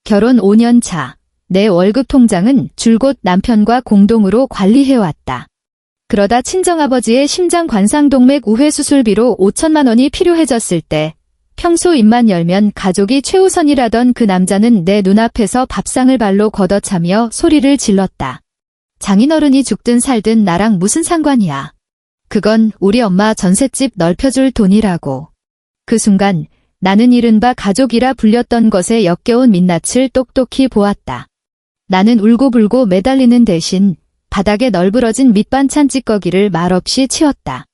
결혼 5년 차. 내 월급 통장은 줄곧 남편과 공동으로 관리해왔다. 그러다 친정아버지의 심장 관상동맥 우회 수술비로 5천만 원이 필요해졌을 때 평소 입만 열면 가족이 최우선이라던 그 남자는 내 눈앞에서 밥상을 발로 걷어차며 소리를 질렀다. 장인어른이 죽든 살든 나랑 무슨 상관이야. 그건 우리 엄마 전셋집 넓혀줄 돈이라고. 그 순간 나는 이른바 가족이라 불렸던 것에 역겨운 민낯을 똑똑히 보았다. 나는 울고불고 매달리는 대신 바닥에 널브러진 밑반찬 찌꺼기를 말없이 치웠다.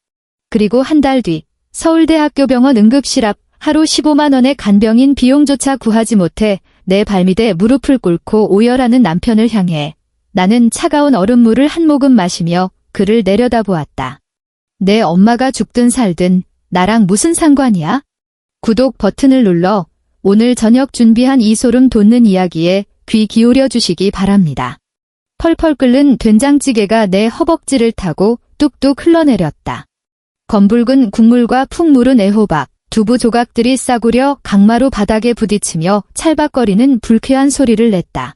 그리고 한 달 뒤 서울대학교 병원 응급실 앞 하루 15만 원의 간병인 비용조차 구하지 못해 내 발밑에 무릎을 꿇고 오열하는 남편을 향해 나는 차가운 얼음물을 한 모금 마시며 그를 내려다보았다. 내 엄마가 죽든 살든 나랑 무슨 상관이야? 구독 버튼을 눌러 오늘 저녁 준비한 이 소름 돋는 이야기에 귀 기울여 주시기 바랍니다. 펄펄 끓는 된장찌개가 내 허벅지를 타고 뚝뚝 흘러내렸다. 검붉은 국물과 푹 무른 애호박, 두부 조각들이 싸구려 강마루 바닥에 부딪히며 찰박거리는 불쾌한 소리를 냈다.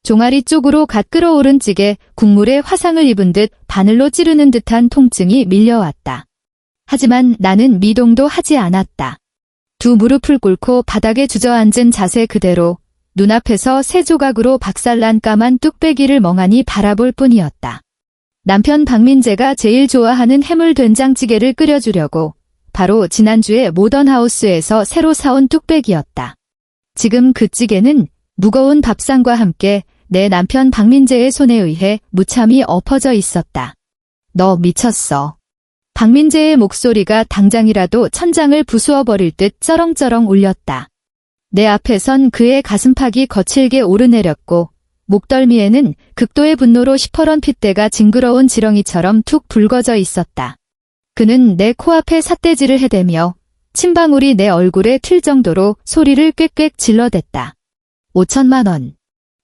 종아리 쪽으로 갓 끓어오른 찌개, 국물에 화상을 입은 듯 바늘로 찌르는 듯한 통증이 밀려왔다. 하지만 나는 미동도 하지 않았다. 두 무릎을 꿇고 바닥에 주저앉은 자세 그대로 눈앞에서 새 조각으로 박살난 까만 뚝배기를 멍하니 바라볼 뿐이었다. 남편 박민재가 제일 좋아하는 해물 된장찌개를 끓여주려고 바로 지난주에 모던하우스에서 새로 사온 뚝배기였다. 지금 그 찌개는 무거운 밥상과 함께 내 남편 박민재의 손에 의해 무참히 엎어져 있었다. 너 미쳤어. 박민재의 목소리가 당장이라도 천장을 부수어버릴 듯 쩌렁쩌렁 울렸다. 내 앞에 선 그의 가슴팍이 거칠게 오르내렸고 목덜미에는 극도의 분노로 시퍼런 핏대가 징그러운 지렁이처럼 툭 붉어져 있었다. 그는 내 코앞에 삿대질을 해대며 침방울이 내 얼굴에 튈 정도로 소리를 꽥꽥 질러댔다. 5천만 원.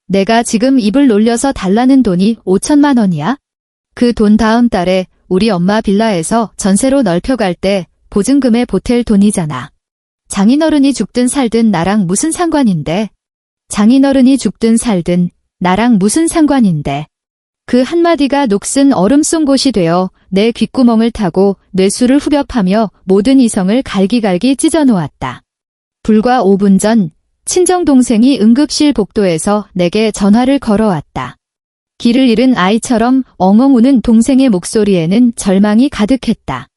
내가 지금 입을 놀려서 달라는 돈이 5천만 원이야? 그 돈 다음 달에 우리 엄마 빌라에서 전세로 넓혀갈 때 보증금에 보탤 돈이잖아. 장인어른이 죽든 살든 나랑 무슨 상관인데? 장인어른이 죽든 살든 나랑 무슨 상관인데? 그 한마디가 녹슨 얼음 송곳이 되어 내 귓구멍을 타고 뇌수를 후벼파며 모든 이성을 갈기갈기 찢어놓았다. 불과 5분 전 친정동생이 응급실 복도에서 내게 전화를 걸어왔다. 길을 잃은 아이처럼 엉엉 우는 동생의 목소리에는 절망이 가득했다.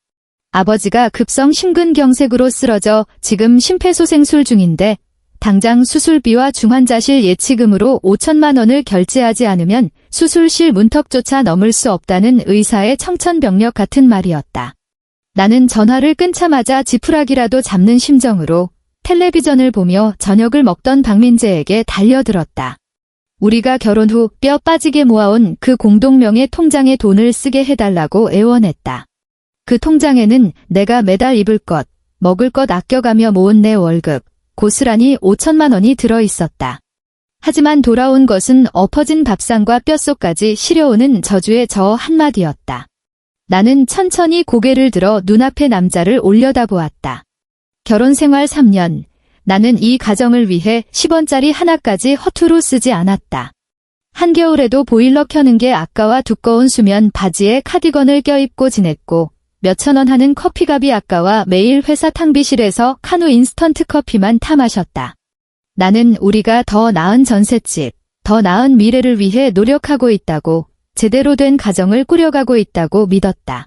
아버지가 급성 심근경색으로 쓰러져 지금 심폐소생술 중인데 당장 수술비와 중환자실 예치금으로 5천만 원을 결제하지 않으면 수술실 문턱조차 넘을 수 없다는 의사의 청천벽력 같은 말이었다. 나는 전화를 끊자마자 지푸라기라도 잡는 심정으로 텔레비전을 보며 저녁을 먹던 박민재에게 달려들었다. 우리가 결혼 후 뼈 빠지게 모아온 그 공동명의 통장에 돈을 쓰게 해달라고 애원했다. 그 통장에는 내가 매달 입을 것, 먹을 것 아껴가며 모은 내 월급, 고스란히 5천만 원이 들어있었다. 하지만 돌아온 것은 엎어진 밥상과 뼛속까지 시려오는 저주의 저 한마디였다. 나는 천천히 고개를 들어 눈앞의 남자를 올려다보았다. 결혼 생활 3년, 나는 이 가정을 위해 10원짜리 하나까지 허투루 쓰지 않았다. 한겨울에도 보일러 켜는 게 아까워 두꺼운 수면 바지에 카디건을 껴입고 지냈고 몇천 원 하는 커피값이 아까워 매일 회사 탕비실에서 카누 인스턴트 커피만 타 마셨다. 나는 우리가 더 나은 전셋집, 더 나은 미래를 위해 노력하고 있다고, 제대로 된 가정을 꾸려가고 있다고 믿었다.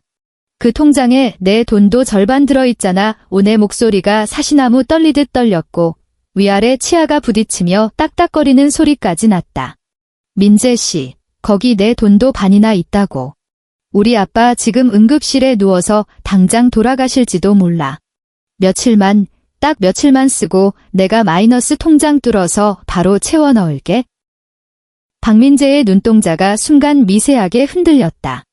그 통장에 내 돈도 절반 들어있잖아. 오내 목소리가 사시나무 떨리듯 떨렸고 위아래 치아가 부딪히며 딱딱거리는 소리까지 났다. 민재 씨, 거기 내 돈도 반이나 있다고. 우리 아빠 지금 응급실에 누워서 당장 돌아가실지도 몰라. 며칠만, 딱 며칠만 쓰고 내가 마이너스 통장 뚫어서 바로 채워 넣을게. 박민재의 눈동자가 순간 미세하게 흔들렸다.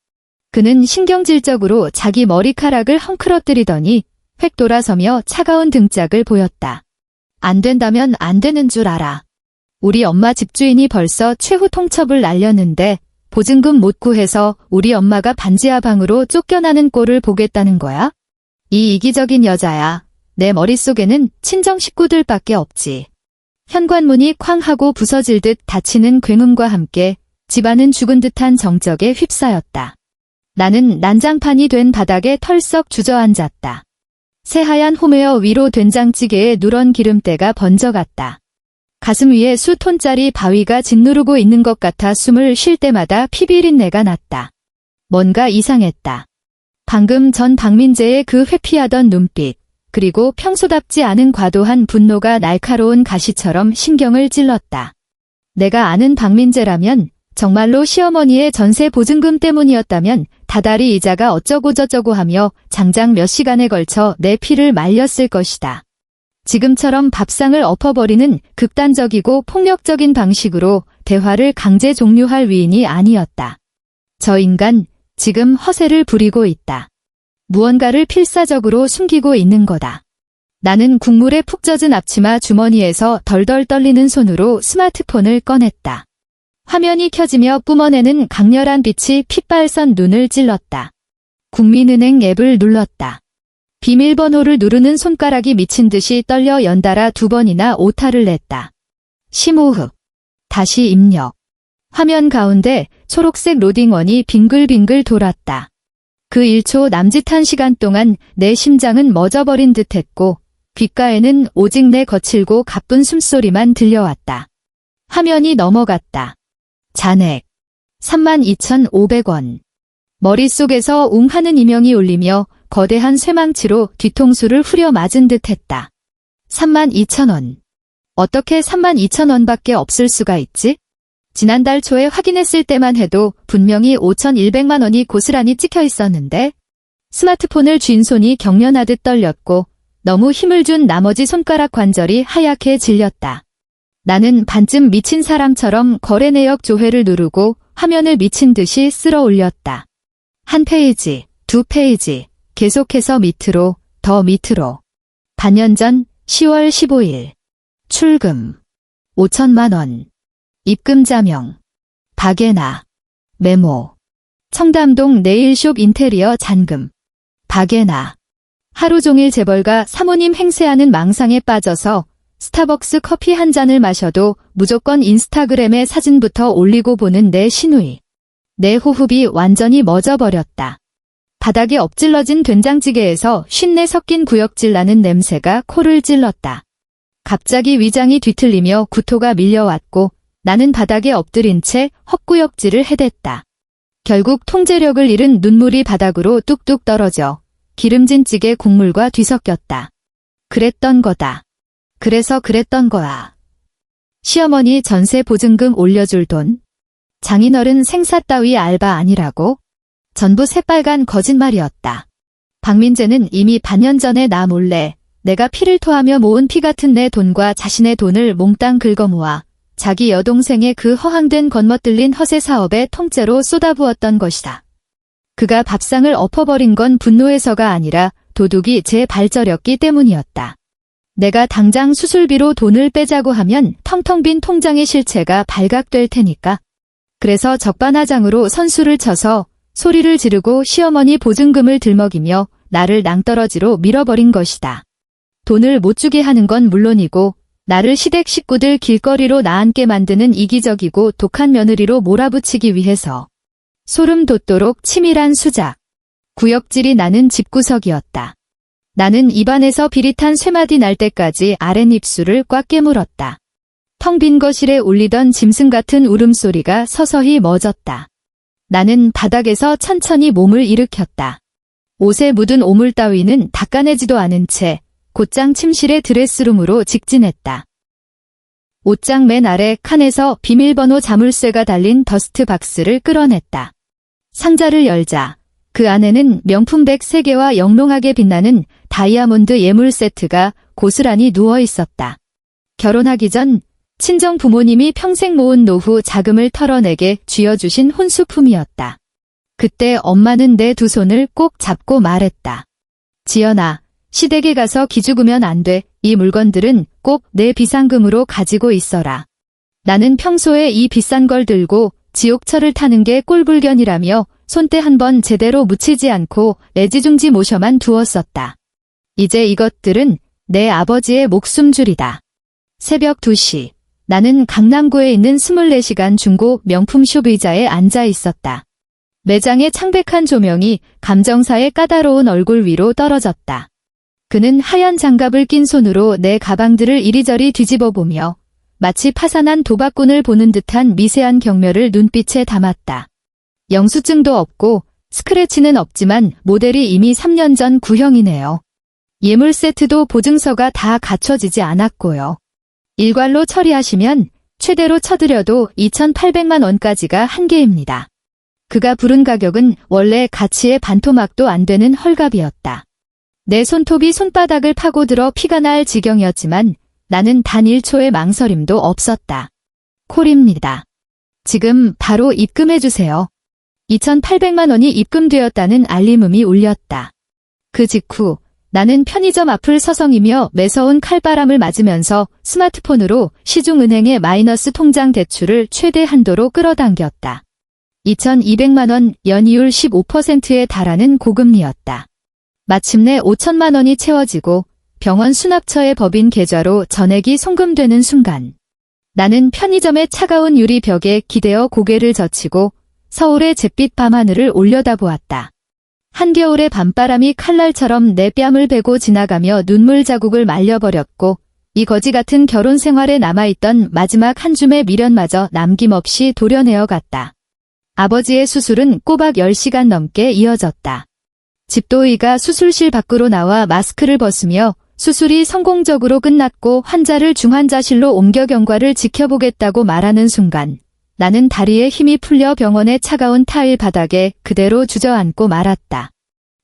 그는 신경질적으로 자기 머리카락을 헝클어뜨리더니 획 돌아서며 차가운 등짝을 보였다. 안 된다면 안 되는 줄 알아. 우리 엄마 집주인이 벌써 최후 통첩을 날렸는데 보증금 못 구해서 우리 엄마가 반지하 방으로 쫓겨나는 꼴을 보겠다는 거야? 이 이기적인 여자야. 내 머릿속에는 친정 식구들밖에 없지. 현관문이 쾅 하고 부서질 듯 닫히는 굉음과 함께 집안은 죽은 듯한 정적에 휩싸였다. 나는 난장판이 된 바닥에 털썩 주저앉았다. 새하얀 홈웨어 위로 된장찌개에 누런 기름때가 번져갔다. 가슴 위에 수톤짜리 바위가 짓누르고 있는 것 같아 숨을 쉴 때마다 피비린내가 났다. 뭔가 이상했다. 방금 전 박민재의 그 회피하던 눈빛, 그리고 평소답지 않은 과도한 분노가 날카로운 가시처럼 신경을 찔렀다. 내가 아는 박민재라면, 정말로 시어머니의 전세 보증금 때문이었다면 다달이 이자가 어쩌고저쩌고 하며 장장 몇 시간에 걸쳐 내 피를 말렸을 것이다. 지금처럼 밥상을 엎어버리는 극단적이고 폭력적인 방식으로 대화를 강제 종료할 위인이 아니었다. 저 인간, 지금 허세를 부리고 있다. 무언가를 필사적으로 숨기고 있는 거다. 나는 국물에 푹 젖은 앞치마 주머니에서 덜덜 떨리는 손으로 스마트폰을 꺼냈다. 화면이 켜지며 뿜어내는 강렬한 빛이 핏발선 눈을 찔렀다. 국민은행 앱을 눌렀다. 비밀번호를 누르는 손가락이 미친 듯이 떨려 연달아 2번이나 오타를 냈다. 심호흡. 다시 입력. 화면 가운데 초록색 로딩원이 빙글빙글 돌았다. 그 1초 남짓한 시간 동안 내 심장은 멎어버린 듯했고 귓가에는 오직 내 거칠고 가쁜 숨소리만 들려왔다. 화면이 넘어갔다. 잔액 32,500원. 머릿속에서 웅 하는 이명이 울리며 거대한 쇠망치로 뒤통수를 후려 맞은 듯했다. 32,000원. 어떻게 32,000원밖에 없을 수가 있지? 지난달 초에 확인했을 때만 해도 분명히 5,100만 원이 고스란히 찍혀 있었는데 스마트폰을 쥔 손이 경련하듯 떨렸고 너무 힘을 준 나머지 손가락 관절이 하얗게 질렸다. 나는 반쯤 미친 사람처럼 거래 내역 조회를 누르고 화면을 미친 듯이 쓸어 올렸다. 한 페이지, 2페이지, 계속해서 밑으로, 더 밑으로. 반년 전 10월 15일. 출금. 5천만 원. 입금 자명. 박예나. 메모. 청담동 네일숍 인테리어 잔금. 박예나. 하루 종일 재벌가 사모님 행세하는 망상에 빠져서 스타벅스 커피 한 잔을 마셔도 무조건 인스타그램에 사진부터 올리고 보는 내 시누이. 내 호흡이 완전히 멎어버렸다. 바닥에 엎질러진 된장찌개에서 쉰내 섞인 구역질 나는 냄새가 코를 찔렀다. 갑자기 위장이 뒤틀리며 구토가 밀려왔고 나는 바닥에 엎드린 채 헛구역질을 해댔다. 결국 통제력을 잃은 눈물이 바닥으로 뚝뚝 떨어져 기름진 찌개 국물과 뒤섞였다. 그랬던 거다. 그래서 그랬던 거야. 시어머니 전세 보증금 올려줄 돈. 장인어른 생사 따위 알바 아니라고? 전부 새빨간 거짓말이었다. 박민재는 이미 반년 전에 나 몰래 내가 피를 토하며 모은 피 같은 내 돈과 자신의 돈을 몽땅 긁어모아 자기 여동생의 그 허황된 겉멋들린 허세 사업에 통째로 쏟아부었던 것이다. 그가 밥상을 엎어버린 건 분노해서가 아니라 도둑이 제 발저렸기 때문이었다. 내가 당장 수술비로 돈을 빼자고 하면 텅텅 빈 통장의 실체가 발각될 테니까. 그래서 적반하장으로 선수를 쳐서 소리를 지르고 시어머니 보증금을 들먹이며 나를 낭떠러지로 밀어버린 것이다. 돈을 못 주게 하는 건 물론이고 나를 시댁 식구들 길거리로 나앉게 만드는 이기적이고 독한 며느리로 몰아붙이기 위해서 소름 돋도록 치밀한 수작. 구역질이 나는 집구석이었다. 나는 입안에서 비릿한 쇠마디 날 때까지 아랫입술을 꽉 깨물었다. 텅 빈 거실에 울리던 짐승 같은 울음소리가 서서히 멎었다. 나는 바닥에서 천천히 몸을 일으켰다. 옷에 묻은 오물 따위는 닦아내지도 않은 채 곧장 침실의 드레스룸으로 직진했다. 옷장 맨 아래 칸에서 비밀번호 자물쇠가 달린 더스트 박스를 끌어냈다. 상자를 열자 그 안에는 명품백 3개와 영롱하게 빛나는 다이아몬드 예물 세트가 고스란히 누워 있었다. 결혼하기 전 친정 부모님이 평생 모은 노후 자금을 털어내게 쥐어주신 혼수품이었다. 그때 엄마는 내 두 손을 꼭 잡고 말했다. 지연아, 시댁에 가서 기죽으면 안 돼. 이 물건들은 꼭 내 비상금으로 가지고 있어라. 나는 평소에 이 비싼 걸 들고 지옥철을 타는 게 꼴불견이라며 손때 한 번 제대로 묻히지 않고 애지중지 모셔만 두었었다. 이제 이것들은 내 아버지의 목숨줄이다. 새벽 2시. 나는 강남구에 있는 24시간 중고 명품숍 의자에 앉아 있었다. 매장의 창백한 조명이 감정사의 까다로운 얼굴 위로 떨어졌다. 그는 하얀 장갑을 낀 손으로 내 가방들을 이리저리 뒤집어 보며 마치 파산한 도박꾼을 보는 듯한 미세한 경멸을 눈빛에 담았다. 영수증도 없고 스크래치는 없지만 모델이 이미 3년 전 구형이네요. 예물 세트도 보증서가 다 갖춰지지 않았고요. 일괄로 처리하시면 최대로 쳐드려도 2,800만 원까지가 한계입니다. 그가 부른 가격은 원래 가치의 반토막도 안 되는 헐값이었다. 내 손톱이 손바닥을 파고들어 피가 날 지경이었지만 나는 단 1초의 망설임도 없었다. 콜입니다. 지금 바로 입금해주세요. 2,800만 원이 입금되었다는 알림음이 울렸다. 그 직후 나는 편의점 앞을 서성이며 매서운 칼바람을 맞으면서 스마트폰으로 시중은행의 마이너스 통장 대출을 최대 한도로 끌어당겼다. 2,200만 원, 연이율 15%에 달하는 고금리였다. 마침내 5천만 원이 채워지고 병원 수납처의 법인 계좌로 전액이 송금되는 순간 나는 편의점의 차가운 유리벽에 기대어 고개를 젖히고 서울의 잿빛 밤하늘을 올려다보았다. 한겨울의 밤바람이 칼날처럼 내 뺨을 베고 지나가며 눈물 자국을 말려버렸고 이 거지 같은 결혼 생활에 남아있던 마지막 한 줌의 미련마저 남김없이 도려내어 갔다. 아버지의 수술은 꼬박 10시간 넘게 이어졌다. 집도의가 수술실 밖으로 나와 마스크를 벗으며 수술이 성공적으로 끝났고 환자를 중환자실로 옮겨 경과를 지켜보겠다고 말하는 순간 나는 다리에 힘이 풀려 병원의 차가운 타일 바닥에 그대로 주저앉고 말았다.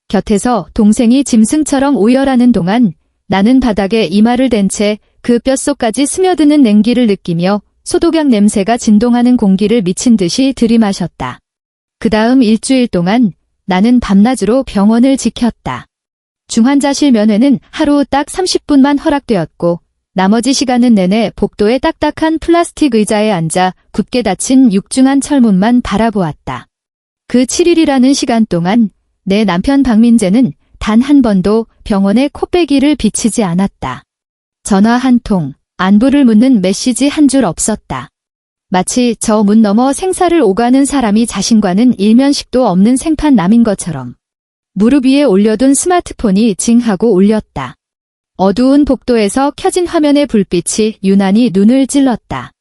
곁에서 동생이 짐승처럼 오열하는 동안 나는 바닥에 이마를 댄 채 그 뼛속까지 스며드는 냉기를 느끼며 소독약 냄새가 진동하는 공기를 미친 듯이 들이마셨다. 그 다음 일주일 동안 나는 밤낮으로 병원을 지켰다. 중환자실 면회는 하루 딱 30분만 허락되었고 나머지 시간은 내내 복도의 딱딱한 플라스틱 의자에 앉아 굳게 닫힌 육중한 철문만 바라보았다. 그 7일이라는 시간 동안 내 남편 박민재는 단 한 번도 병원에 코빼기를 비치지 않았다. 전화 한 통, 안부를 묻는 메시지 한 줄 없었다. 마치 저 문 너머 생사를 오가는 사람이 자신과는 일면식도 없는 생판남인 것처럼 무릎 위에 올려둔 스마트폰이 징하고 울렸다. 어두운 복도에서 켜진 화면의 불빛이 유난히 눈을 찔렀다.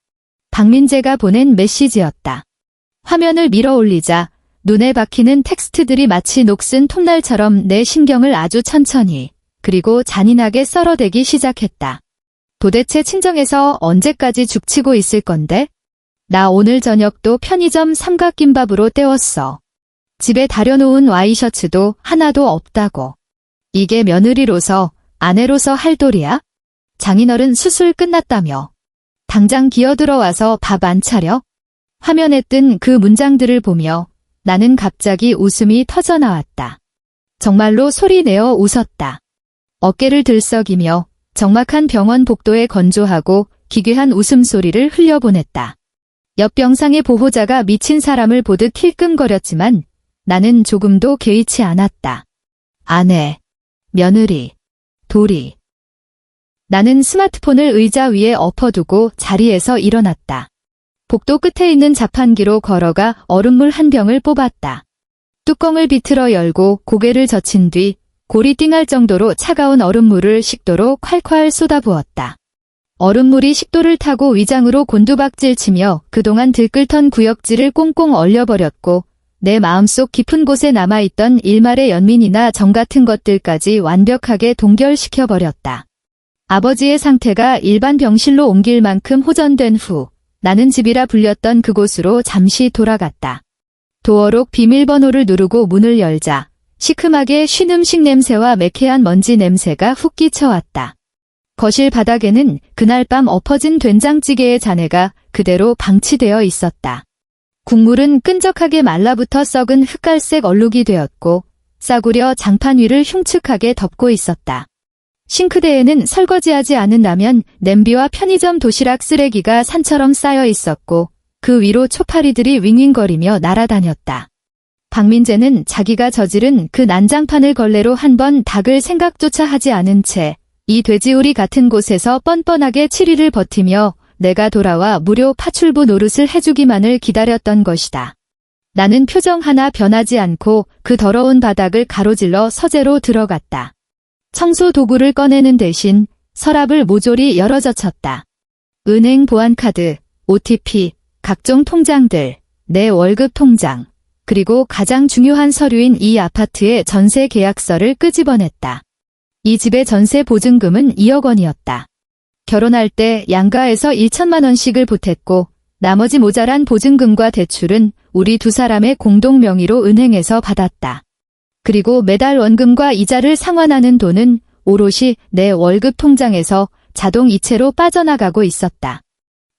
박민재가 보낸 메시지였다. 화면을 밀어 올리자 눈에 박히는 텍스트들이 마치 녹슨 톱날처럼 내 신경을 아주 천천히 그리고 잔인하게 썰어대기 시작했다. 도대체 친정에서 언제까지 죽치고 있을 건데? 나 오늘 저녁도 편의점 삼각김밥으로 때웠어. 집에 다려놓은 와이셔츠도 하나도 없다고. 이게 며느리로서 아내로서 할 도리야? 장인어른 수술 끝났다며. 당장 기어들어와서 밥 안 차려? 화면에 뜬 그 문장들을 보며 나는 갑자기 웃음이 터져나왔다. 정말로 소리내어 웃었다. 어깨를 들썩이며 적막한 병원 복도에 건조하고 기괴한 웃음소리를 흘려보냈다. 옆 병상의 보호자가 미친 사람을 보듯 힐끔거렸지만 나는 조금도 개의치 않았다. 아내, 며느리, 도리. 나는 스마트폰을 의자 위에 엎어두고 자리에서 일어났다. 복도 끝에 있는 자판기로 걸어가 얼음물 한 병을 뽑았다. 뚜껑을 비틀어 열고 고개를 젖힌 뒤 골이 띵할 정도로 차가운 얼음물을 식도로 콸콸 쏟아부었다. 얼음물이 식도를 타고 위장으로 곤두박질 치며 그동안 들끓던 구역질을 꽁꽁 얼려버렸고 내 마음속 깊은 곳에 남아있던 일말의 연민이나 정 같은 것들까지 완벽하게 동결시켜버렸다. 아버지의 상태가 일반 병실로 옮길 만큼 호전된 후 나는 집이라 불렸던 그곳으로 잠시 돌아갔다. 도어록 비밀번호를 누르고 문을 열자 시큼하게 쉰 음식 냄새와 매캐한 먼지 냄새가 훅 끼쳐왔다. 거실 바닥에는 그날 밤 엎어진 된장찌개의 잔해가 그대로 방치되어 있었다. 국물은 끈적하게 말라붙어 썩은 흑갈색 얼룩이 되었고 싸구려 장판 위를 흉측하게 덮고 있었다. 싱크대에는 설거지하지 않은 라면, 냄비와 편의점 도시락 쓰레기가 산처럼 쌓여 있었고 그 위로 초파리들이 윙윙거리며 날아다녔다. 박민재는 자기가 저지른 그 난장판을 걸레로 한 번 닦을 생각조차 하지 않은 채 이 돼지우리 같은 곳에서 뻔뻔하게 7일을 버티며 내가 돌아와 무료 파출부 노릇을 해주기만을 기다렸던 것이다. 나는 표정 하나 변하지 않고 그 더러운 바닥을 가로질러 서재로 들어갔다. 청소 도구를 꺼내는 대신 서랍을 모조리 열어젖혔다. 은행 보안카드, OTP, 각종 통장들, 내 월급 통장, 그리고 가장 중요한 서류인 이 아파트의 전세 계약서를 끄집어냈다. 이 집의 전세 보증금은 2억 원이었다. 결혼할 때 양가에서 1천만 원씩을 보탰고 나머지 모자란 보증금과 대출은 우리 두 사람의 공동 명의로 은행에서 받았다. 그리고 매달 원금과 이자를 상환하는 돈은 오롯이 내 월급 통장에서 자동 이체로 빠져나가고 있었다.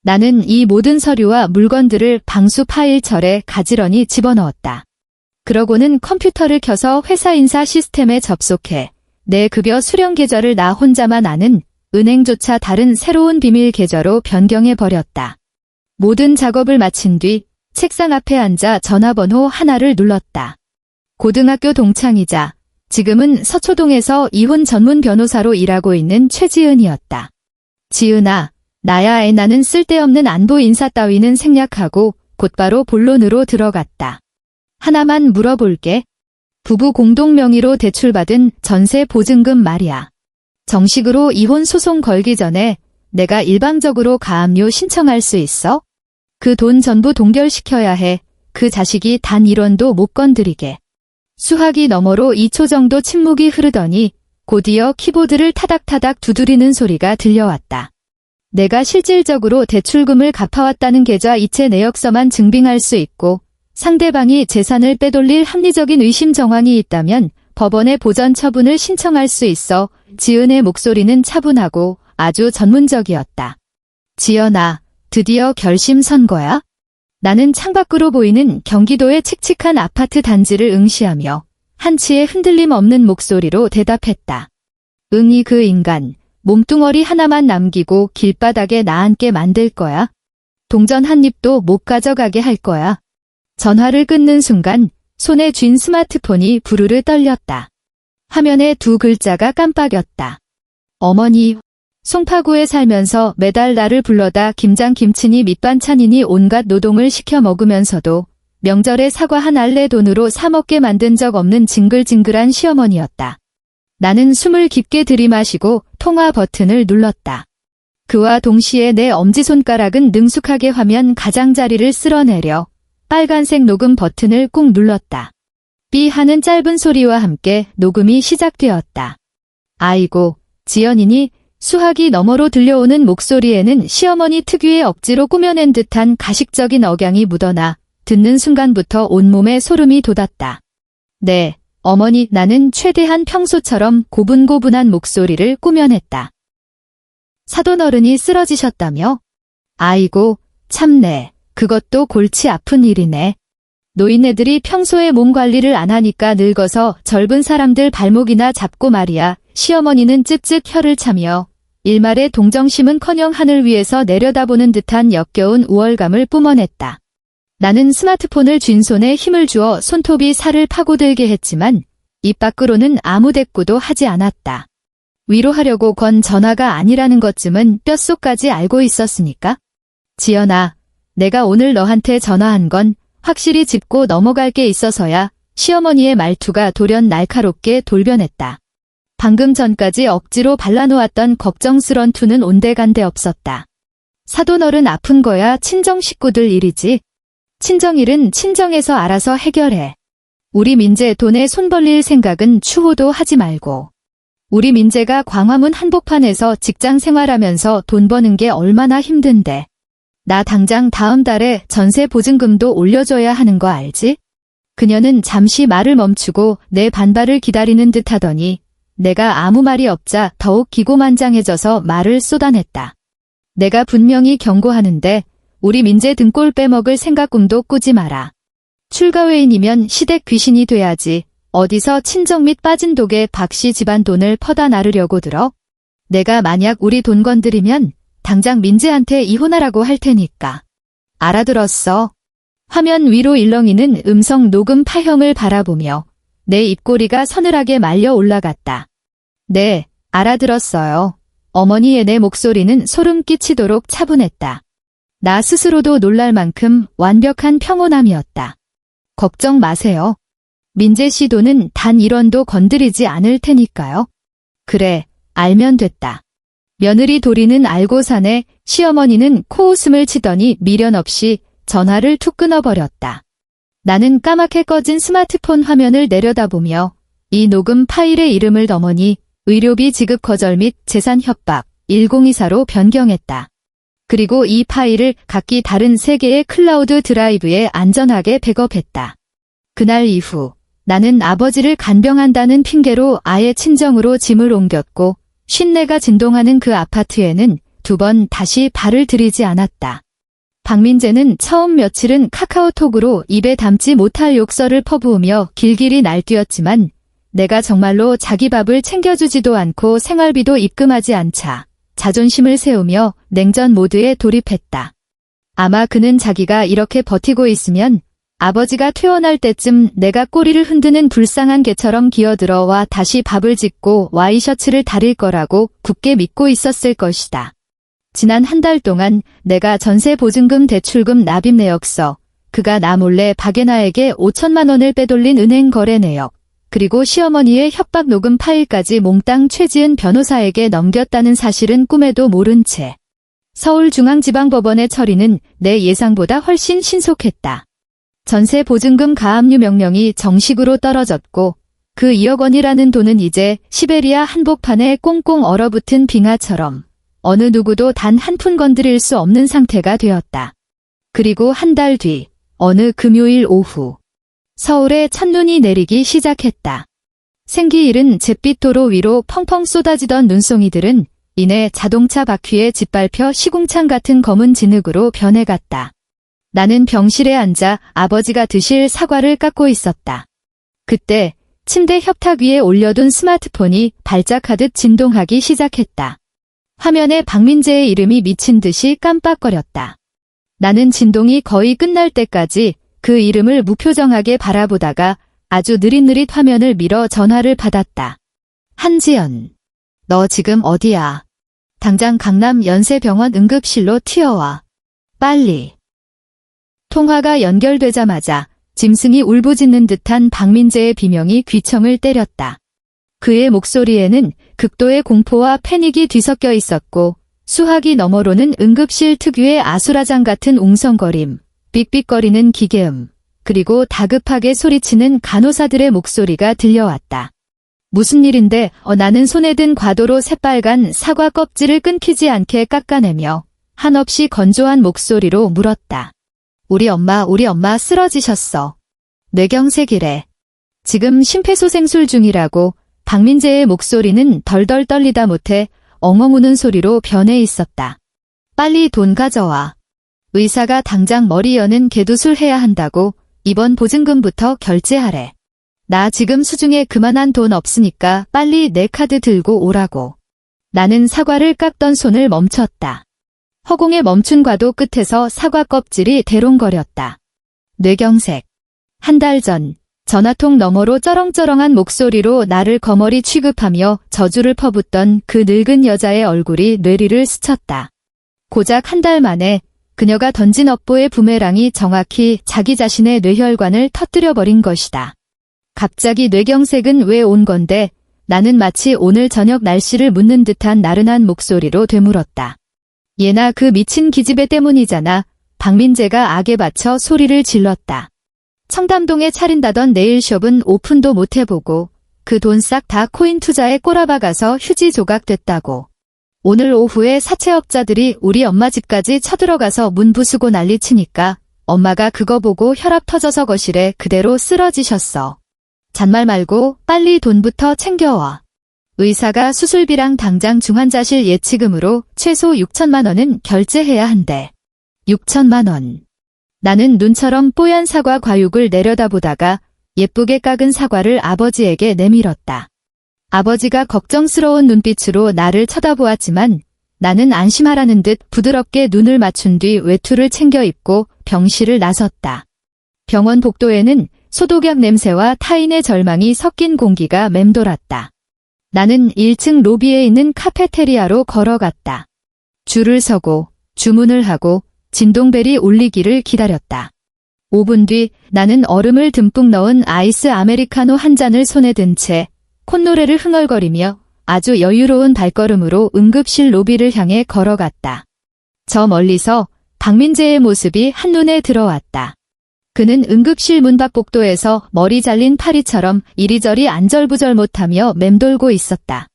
나는 이 모든 서류와 물건들을 방수 파일철에 가지런히 집어넣었다. 그러고는 컴퓨터를 켜서 회사 인사 시스템에 접속해 내 급여 수령 계좌를 나 혼자만 아는 은행조차 다른 새로운 비밀 계좌로 변경해버렸다. 모든 작업을 마친 뒤 책상 앞에 앉아 전화번호 하나를 눌렀다. 고등학교 동창이자 지금은 서초동에서 이혼 전문 변호사로 일하고 있는 최지은이었다. 지은아, 나야 나는 쓸데없는 안부 인사 따위는 생략하고 곧바로 본론으로 들어갔다. 하나만 물어볼게. 부부 공동 명의로 대출받은 전세 보증금 말이야. 정식으로 이혼 소송 걸기 전에 내가 일방적으로 가압류 신청할 수 있어? 그 돈 전부 동결시켜야 해. 그 자식이 단 1원도 못 건드리게. 수화기 너머로 2초 정도 침묵이 흐르더니 곧이어 키보드를 타닥타닥 두드리는 소리가 들려왔다. 내가 실질적으로 대출금을 갚아왔다는 계좌 이체 내역서만 증빙할 수 있고 상대방이 재산을 빼돌릴 합리적인 의심 정황이 있다면 법원에 보전 처분을 신청할 수 있어 지은의 목소리는 차분하고 아주 전문적이었다. 지연아, 드디어 결심 선 거야? 나는 창밖으로 보이는 경기도의 칙칙한 아파트 단지를 응시하며 한치의 흔들림 없는 목소리로 대답했다. 응이 그 인간, 몸뚱어리 하나만 남기고 길바닥에 나앉게 만들 거야. 동전 한 입도 못 가져가게 할 거야. 전화를 끊는 순간 손에 쥔 스마트폰이 부르르 떨렸다. 화면에 두 글자가 깜빡였다. 어머니. 송파구에 살면서 매달 나를 불러다 김장김치니 밑반찬이니 온갖 노동을 시켜 먹으면서도 명절에 사과 한 알레 돈으로 사 먹게 만든 적 없는 징글징글한 시어머니였다. 나는 숨을 깊게 들이마시고 통화 버튼을 눌렀다. 그와 동시에 내 엄지손가락은 능숙하게 화면 가장자리를 쓸어내려 빨간색 녹음 버튼을 꾹 눌렀다. 삐 하는 짧은 소리와 함께 녹음이 시작되었다. 아이고, 지연이니? 수화기 너머로 들려오는 목소리에는 시어머니 특유의 억지로 꾸며낸 듯한 가식적인 억양이 묻어나 듣는 순간부터 온몸에 소름이 돋았다. 네, 어머니. 나는 최대한 평소처럼 고분고분한 목소리를 꾸며냈다. 사돈어른이 쓰러지셨다며? 아이고, 참네. 그것도 골치 아픈 일이네. 노인네들이 평소에 몸 관리를 안 하니까 늙어서 젊은 사람들 발목이나 잡고 말이야. 시어머니는 찝찝 혀를 차며 일말의 동정심은커녕 하늘 위에서 내려다보는 듯한 역겨운 우월감을 뿜어냈다. 나는 스마트폰을 쥔 손에 힘을 주어 손톱이 살을 파고들게 했지만 입 밖으로는 아무 대꾸도 하지 않았다. 위로하려고 건 전화가 아니라는 것쯤은 뼛속까지 알고 있었으니까. 지연아, 내가 오늘 너한테 전화한 건 확실히 짚고 넘어갈 게 있어서야. 시어머니의 말투가 돌연 날카롭게 돌변했다. 방금 전까지 억지로 발라놓았던 걱정스런 투는 온데간데 없었다. 사돈어른 아픈 거야 친정 식구들 일이지. 친정일은 친정에서 알아서 해결해. 우리 민재 돈에 손 벌릴 생각은 추호도 하지 말고. 우리 민재가 광화문 한복판에서 직장 생활하면서 돈 버는 게 얼마나 힘든데. 나 당장 다음 달에 전세 보증금도 올려줘야 하는 거 알지? 그녀는 잠시 말을 멈추고 내 반발을 기다리는 듯 하더니 내가 아무 말이 없자 더욱 기고만장해져서 말을 쏟아냈다. 내가 분명히 경고하는데 우리 민재 등골 빼먹을 생각꿈도 꾸지 마라. 출가회인이면 시댁 귀신이 돼야지. 어디서 친정 및 빠진 독에 박씨 집안 돈을 퍼다 나르려고 들어? 내가 만약 우리 돈 건드리면 당장 민재한테 이혼하라고 할 테니까. 알아들었어? 화면 위로 일렁이는 음성 녹음 파형을 바라보며 내 입꼬리가 서늘하게 말려 올라갔다. 네, 알아들었어요. 어머니의 내 목소리는 소름 끼치도록 차분했다. 나 스스로도 놀랄 만큼 완벽한 평온함이었다. 걱정 마세요. 민재 씨 돈은 단 1원도 건드리지 않을 테니까요. 그래, 알면 됐다. 며느리 도리는 알고 사네. 시어머니는 코웃음을 치더니 미련 없이 전화를 툭 끊어버렸다. 나는 까맣게 꺼진 스마트폰 화면을 내려다보며 이 녹음 파일의 이름을 어머니, 의료비 지급 거절 및 재산 협박 1024로 변경했다. 그리고 이 파일을 각기 다른 3개의 클라우드 드라이브에 안전하게 백업했다. 그날 이후 나는 아버지를 간병한다는 핑계로 아예 친정으로 짐을 옮겼고 쉰내가 진동하는 그 아파트에는 2번 다시 발을 들이지 않았다. 박민재는 처음 며칠은 카카오톡으로 입에 담지 못할 욕설을 퍼부으며 길길이 날뛰었지만 내가 정말로 자기 밥을 챙겨주지도 않고 생활비도 입금하지 않자 자존심을 세우며 냉전 모드에 돌입했다. 아마 그는 자기가 이렇게 버티고 있으면 아버지가 퇴원할 때쯤 내가 꼬리를 흔드는 불쌍한 개처럼 기어들어와 다시 밥을 짓고 와이셔츠를 다릴 거라고 굳게 믿고 있었을 것이다. 지난 한 달 동안 내가 전세 보증금 대출금 납입 내역서, 그가 나 몰래 박예나에게 5천만 원을 빼돌린 은행 거래 내역, 그리고 시어머니의 협박 녹음 파일까지 몽땅 최지은 변호사에게 넘겼다는 사실은 꿈에도 모른 채 서울중앙지방법원의 처리는 내 예상보다 훨씬 신속했다. 전세 보증금 가압류 명령이 정식으로 떨어졌고 그 2억 원이라는 돈은 이제 시베리아 한복판에 꽁꽁 얼어붙은 빙하처럼 어느 누구도 단 한 푼 건드릴 수 없는 상태가 되었다. 그리고 한 달 뒤 어느 금요일 오후 서울에 첫눈이 내리기 시작했다. 생기 잃은 잿빛 도로 위로 펑펑 쏟아지던 눈송이들은 이내 자동차 바퀴에 짓밟혀 시궁창 같은 검은 진흙으로 변해갔다. 나는 병실에 앉아 아버지가 드실 사과를 깎고 있었다. 그때 침대 협탁 위에 올려둔 스마트폰이 발작하듯 진동하기 시작했다. 화면에 박민재의 이름이 미친 듯이 깜빡거렸다. 나는 진동이 거의 끝날 때까지 그 이름을 무표정하게 바라보다가 아주 느릿느릿 화면을 밀어 전화를 받았다. 한지연, 너 지금 어디야? 당장 강남 연세병원 응급실로 튀어와. 빨리. 통화가 연결되자마자 짐승이 울부짖는 듯한 박민재의 비명이 귀청을 때렸다. 그의 목소리에는 극도의 공포와 패닉이 뒤섞여 있었고 수화기 너머로는 응급실 특유의 아수라장 같은 웅성거림, 삑삑거리는 기계음, 그리고 다급하게 소리치는 간호사들의 목소리가 들려왔다. 무슨 일인데? 나는 손에 든 과도로 새빨간 사과 껍질을 끊기지 않게 깎아내며 한없이 건조한 목소리로 물었다. 우리 엄마 쓰러지셨어. 뇌경색이래. 지금 심폐소생술 중이라고. 박민재의 목소리는 덜덜 떨리다 못해 엉엉 우는 소리로 변해 있었다. 빨리 돈 가져와. 의사가 당장 머리 여는 개두술 해야 한다고. 이번 보증금부터 결제하래. 나 지금 수중에 그만한 돈 없으니까 빨리 내 카드 들고 오라고. 나는 사과를 깎던 손을 멈췄다. 허공의 멈춘 과도 끝에서 사과 껍질이 대롱거렸다. 뇌경색. 한 달 전 전화통 너머로 쩌렁쩌렁한 목소리로 나를 거머리 취급하며 저주를 퍼붓던 그 늙은 여자의 얼굴이 뇌리를 스쳤다. 고작 한 달 만에 그녀가 던진 업보의 부메랑이 정확히 자기 자신의 뇌혈관을 터뜨려버린 것이다. 갑자기 뇌경색은 왜 온 건데? 나는 마치 오늘 저녁 날씨를 묻는 듯한 나른한 목소리로 되물었다. 얘나 그 미친 기집애 때문이잖아. 박민재가 악에 받쳐 소리를 질렀다. 청담동에 차린다던 네일숍은 오픈도 못 해보고 그 돈 싹 다 코인 투자에 꼬라박아서 휴지 조각 됐다고. 오늘 오후에 사채업자들이 우리 엄마 집까지 쳐들어가서 문 부수고 난리치니까 엄마가 그거 보고 혈압 터져서 거실에 그대로 쓰러지셨어. 잔말 말고 빨리 돈부터 챙겨와. 의사가 수술비랑 당장 중환자실 예치금으로 최소 6천만 원은 결제해야 한대. 6천만 원. 나는 눈처럼 뽀얀 사과 과육을 내려다보다가 예쁘게 깎은 사과를 아버지에게 내밀었다. 아버지가 걱정스러운 눈빛으로 나를 쳐다보았지만 나는 안심하라는 듯 부드럽게 눈을 맞춘 뒤 외투를 챙겨 입고 병실을 나섰다. 병원 복도에는 소독약 냄새와 타인의 절망이 섞인 공기가 맴돌았다. 나는 1층 로비에 있는 카페테리아로 걸어갔다. 줄을 서고 주문을 하고 진동벨이 울리기를 기다렸다. 5분 뒤 나는 얼음을 듬뿍 넣은 아이스 아메리카노 한 잔을 손에 든 채 콧노래를 흥얼거리며 아주 여유로운 발걸음으로 응급실 로비를 향해 걸어갔다. 저 멀리서 박민재의 모습이 한눈에 들어왔다. 그는 응급실 문 밖 복도에서 머리 잘린 파리처럼 이리저리 안절부절 못하며 맴돌고 있었다.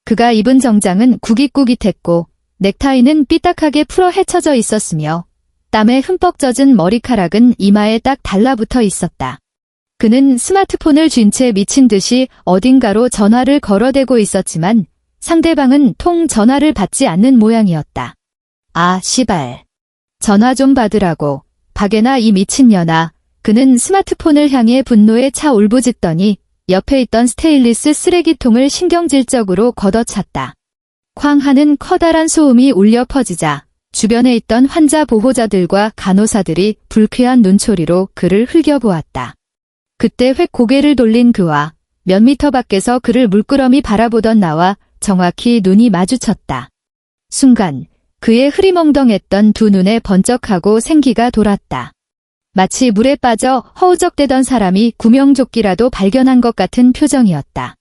그가 입은 정장은 구깃구깃했고 넥타이는 삐딱하게 풀어 헤쳐져 있었으며 땀에 흠뻑 젖은 머리카락은 이마에 딱 달라붙어 있었다. 그는 스마트폰을 쥔 채 미친 듯이 어딘가로 전화를 걸어대고 있었지만 상대방은 통 전화를 받지 않는 모양이었다. 아, 시발. 전화 좀 받으라고. 박애나 이 미친년아. 그는 스마트폰을 향해 분노에 차 울부짖더니 옆에 있던 스테인리스 쓰레기통을 신경질적으로 걷어찼다. 쾅 하는 커다란 소음이 울려 퍼지자 주변에 있던 환자 보호자들과 간호사들이 불쾌한 눈초리로 그를 흘겨보았다. 그때 획 고개를 돌린 그와 몇 미터 밖에서 그를 물끄러미 바라보던 나와 정확히 눈이 마주쳤다. 순간 그의 흐리멍덩했던 두 눈에 번쩍하고 생기가 돌았다. 마치 물에 빠져 허우적대던 사람이 구명조끼라도 발견한 것 같은 표정이었다.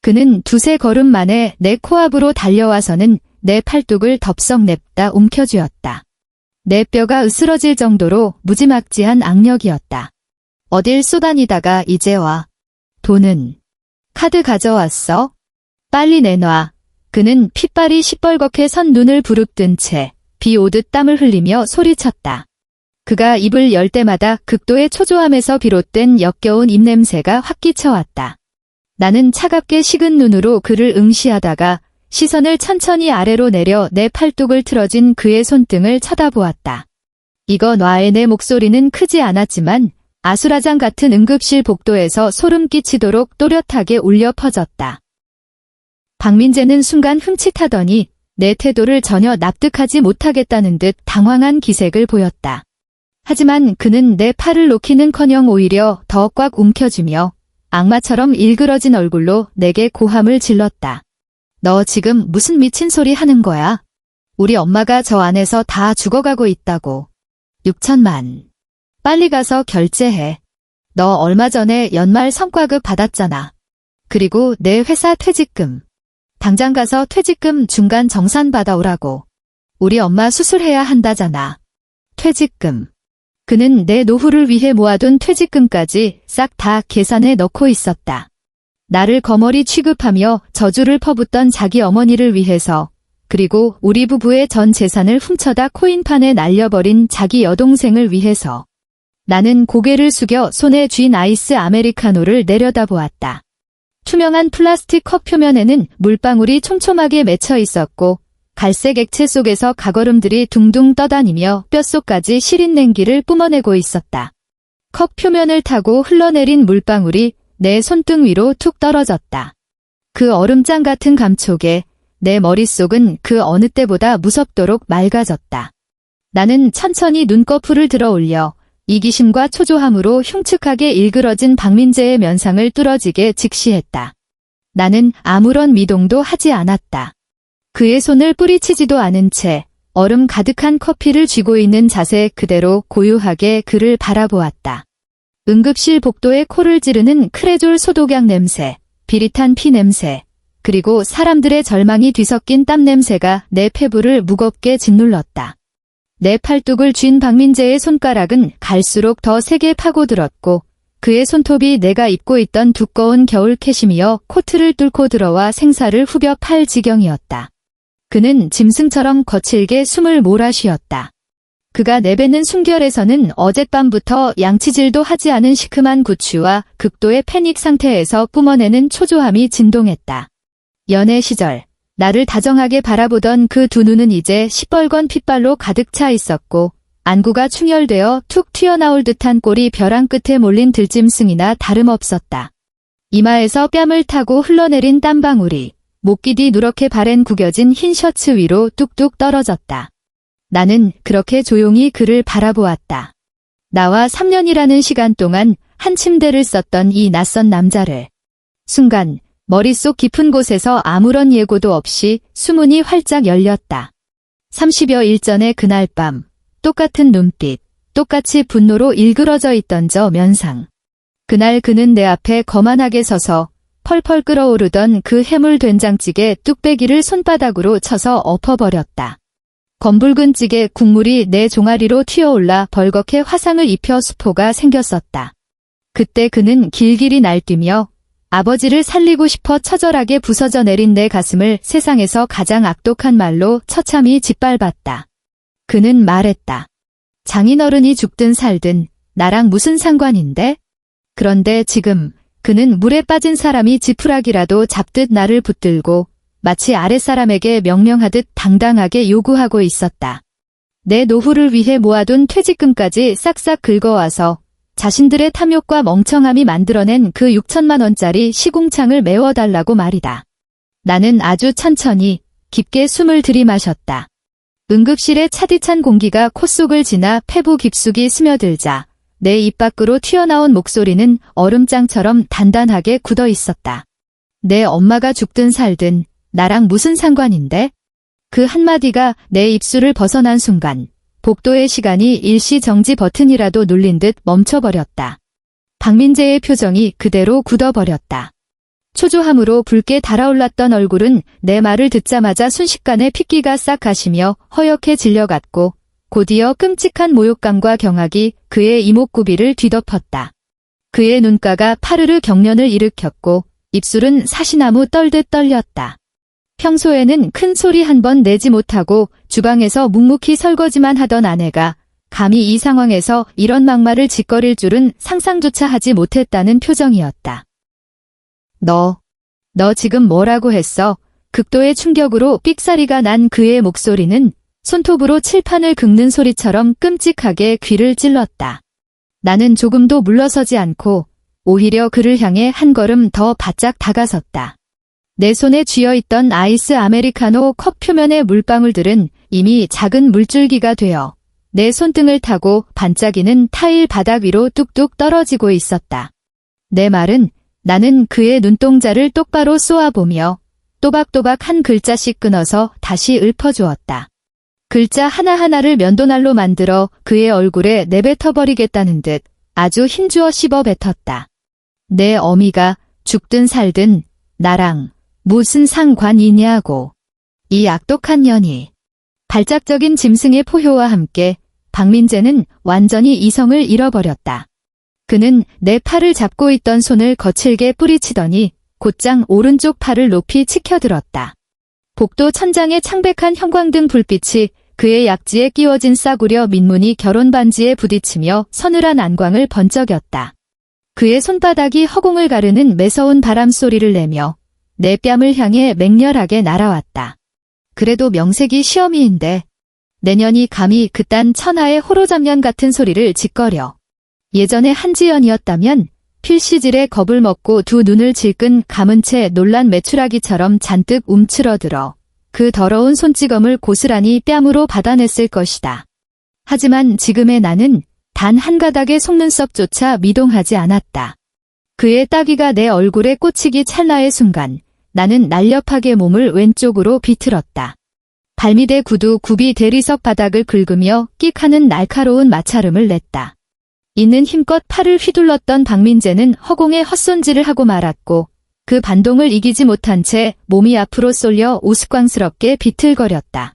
그는 두세 걸음 만에 내 코앞으로 달려와서는 내 팔뚝을 덥석 냅다 움켜쥐었다. 내 뼈가 으스러질 정도로 무지막지한 악력이었다. 어딜 쏘다니다가 이제 와. 돈은? 카드 가져왔어? 빨리 내놔. 그는 핏발이 시뻘겋게 선 눈을 부릅뜬 채 비 오듯 땀을 흘리며 소리쳤다. 그가 입을 열 때마다 극도의 초조함에서 비롯된 역겨운 입냄새가 확 끼쳐왔다. 나는 차갑게 식은 눈으로 그를 응시하다가 시선을 천천히 아래로 내려 내 팔뚝을 틀어진 그의 손등을 쳐다보았다. 이거 놔의 내 목소리는 크지 않았지만 아수라장 같은 응급실 복도에서 소름 끼치도록 또렷하게 울려 퍼졌다. 박민재는 순간 흠칫하더니 내 태도를 전혀 납득하지 못하겠다는 듯 당황한 기색을 보였다. 하지만 그는 내 팔을 놓기는커녕 오히려 더 꽉 움켜쥐며 악마처럼 일그러진 얼굴로 내게 고함을 질렀다. 너 지금 무슨 미친 소리 하는 거야? 우리 엄마가 저 안에서 다 죽어가고 있다고. 6천만. 빨리 가서 결제해. 너 얼마 전에 연말 성과급 받았잖아. 그리고 내 회사 퇴직금. 당장 가서 퇴직금 중간 정산 받아오라고. 우리 엄마 수술해야 한다잖아. 퇴직금. 그는 내 노후를 위해 모아둔 퇴직금까지 싹 다 계산해 넣고 있었다. 나를 거머리 취급하며 저주를 퍼붓던 자기 어머니를 위해서, 그리고 우리 부부의 전 재산을 훔쳐다 코인판에 날려버린 자기 여동생을 위해서. 나는 고개를 숙여 손에 쥔 아이스 아메리카노를 내려다보았다. 투명한 플라스틱 컵 표면에는 물방울이 촘촘하게 맺혀 있었고 갈색 액체 속에서 가거름들이 둥둥 떠다니며 뼛속까지 시린 냉기를 뿜어내고 있었다. 컵 표면을 타고 흘러내린 물방울이 내 손등 위로 툭 떨어졌다. 그 얼음장 같은 감촉에 내 머릿속은 그 어느 때보다 무섭도록 맑아졌다. 나는 천천히 눈꺼풀을 들어 올려 이기심과 초조함으로 흉측하게 일그러진 박민재의 면상을 뚫어지게 직시했다. 나는 아무런 미동도 하지 않았다. 그의 손을 뿌리치지도 않은 채 얼음 가득한 커피를 쥐고 있는 자세 그대로 고요하게 그를 바라보았다. 응급실 복도에 코를 찌르는 크레졸 소독약 냄새, 비릿한 피 냄새, 그리고 사람들의 절망이 뒤섞인 땀 냄새가 내 폐부를 무겁게 짓눌렀다. 내 팔뚝을 쥔 박민재의 손가락은 갈수록 더 세게 파고들었고 그의 손톱이 내가 입고 있던 두꺼운 겨울 캐시미어 코트를 뚫고 들어와 생사를 후벼 팔 지경이었다. 그는 짐승처럼 거칠게 숨을 몰아쉬었다. 그가 내뱉는 숨결에서는 어젯밤부터 양치질도 하지 않은 시큼한 구취와 극도의 패닉 상태에서 뿜어내는 초조함이 진동했다. 연애 시절 나를 다정하게 바라보던 그 두 눈은 이제 시뻘건 핏발로 가득 차 있었고 안구가 충혈되어 툭 튀어나올 듯한 꼴이 벼랑 끝에 몰린 들짐승이나 다름없었다. 이마에서 뺨을 타고 흘러내린 땀방울이 목기 뒤 누렇게 바랜 구겨진 흰 셔츠 위로 뚝뚝 떨어졌다. 나는 그렇게 조용히 그를 바라보았다. 나와 3년이라는 시간 동안 한 침대를 썼던 이 낯선 남자를. 순간 머릿속 깊은 곳에서 아무런 예고도 없이 수문이 활짝 열렸다. 30여일 전의 그날 밤, 똑같은 눈빛, 똑같이 분노로 일그러져 있던 저 면상. 그날 그는 내 앞에 거만하게 서서 펄펄 끓어오르던 그 해물 된장찌개 뚝배기를 손바닥으로 쳐서 엎어버렸다. 검붉은 찌개 국물이 내 종아리로 튀어올라 벌겋게 화상을 입혀 수포가 생겼었다. 그때 그는 길길이 날뛰며 아버지를 살리고 싶어 처절하게 부서져 내린 내 가슴을 세상에서 가장 악독한 말로 처참히 짓밟았다. 그는 말했다. 장인어른이 죽든 살든 나랑 무슨 상관인데? 그런데 지금 그는 물에 빠진 사람이 지푸라기라도 잡듯 나를 붙들고 마치 아랫사람에게 명령하듯 당당하게 요구하고 있었다. 내 노후를 위해 모아둔 퇴직금까지 싹싹 긁어와서 자신들의 탐욕과 멍청함이 만들어낸 그 6천만 원짜리 시궁창을 메워달라고 말이다. 나는 아주 천천히 깊게 숨을 들이마셨다. 응급실의 차디찬 공기가 콧속을 지나 폐부 깊숙이 스며들자 내 입 밖으로 튀어나온 목소리는 얼음장처럼 단단하게 굳어 있었다. 내 엄마가 죽든 살든 나랑 무슨 상관인데? 그 한마디가 내 입술을 벗어난 순간 복도의 시간이 일시정지 버튼이라도 눌린 듯 멈춰버렸다. 박민재의 표정이 그대로 굳어버렸다. 초조함으로 붉게 달아올랐던 얼굴은 내 말을 듣자마자 순식간에 핏기가 싹 가시며 허옇게 질려갔고 곧이어 끔찍한 모욕감과 경악이 그의 이목구비를 뒤덮었다. 그의 눈가가 파르르 경련을 일으켰고 입술은 사시나무 떨듯 떨렸다. 평소에는 큰 소리 한 번 내지 못하고 주방에서 묵묵히 설거지만 하던 아내가 감히 이 상황에서 이런 막말을 짓거릴 줄은 상상조차 하지 못했다는 표정이었다. 너 지금 뭐라고 했어? 극도의 충격으로 삑사리가 난 그의 목소리는 손톱으로 칠판을 긁는 소리처럼 끔찍하게 귀를 찔렀다. 나는 조금도 물러서지 않고 오히려 그를 향해 한 걸음 더 바짝 다가섰다. 내 손에 쥐어있던 아이스 아메리카노 컵 표면의 물방울들은 이미 작은 물줄기가 되어 내 손등을 타고 반짝이는 타일 바닥 위로 뚝뚝 떨어지고 있었다. 내 말은 나는 그의 눈동자를 똑바로 쏘아보며 또박또박 한 글자씩 끊어서 다시 읊어주었다. 글자 하나하나를 면도날로 만들어 그의 얼굴에 내뱉어버리겠다는 듯 아주 힘주어 씹어 뱉었다. 내 어미가 죽든 살든 나랑 무슨 상관이냐고. 이 악독한 년이. 발작적인 짐승의 포효와 함께 박민재는 완전히 이성을 잃어버렸다. 그는 내 팔을 잡고 있던 손을 거칠게 뿌리치더니 곧장 오른쪽 팔을 높이 치켜들었다. 복도 천장의 창백한 형광등 불빛이 그의 약지에 끼워진 싸구려 민무늬 결혼 반지에 부딪히며 서늘한 안광을 번쩍였다. 그의 손바닥이 허공을 가르는 매서운 바람 소리를 내며 내 뺨을 향해 맹렬하게 날아왔다. 그래도 명색이 시어미인데 내년이 감히 그딴 천하의 호로잡년 같은 소리를 짓거려. 예전에 한지연이었다면 필시질에 겁을 먹고 두 눈을 질끈 감은 채 놀란 메추라기처럼 잔뜩 움츠러들어 그 더러운 손찌검을 고스란히 뺨으로 받아냈을 것이다. 하지만 지금의 나는 단 한 가닥의 속눈썹조차 미동하지 않았다. 그의 따귀가 내 얼굴에 꽂히기 찰나의 순간 나는 날렵하게 몸을 왼쪽으로 비틀었다. 발밑의 구두 굽이 대리석 바닥을 긁으며 끽하는 날카로운 마찰음을 냈다. 있는 힘껏 팔을 휘둘렀던 박민재는 허공에 헛손질을 하고 말았고 그 반동을 이기지 못한 채 몸이 앞으로 쏠려 우스꽝스럽게 비틀거렸다.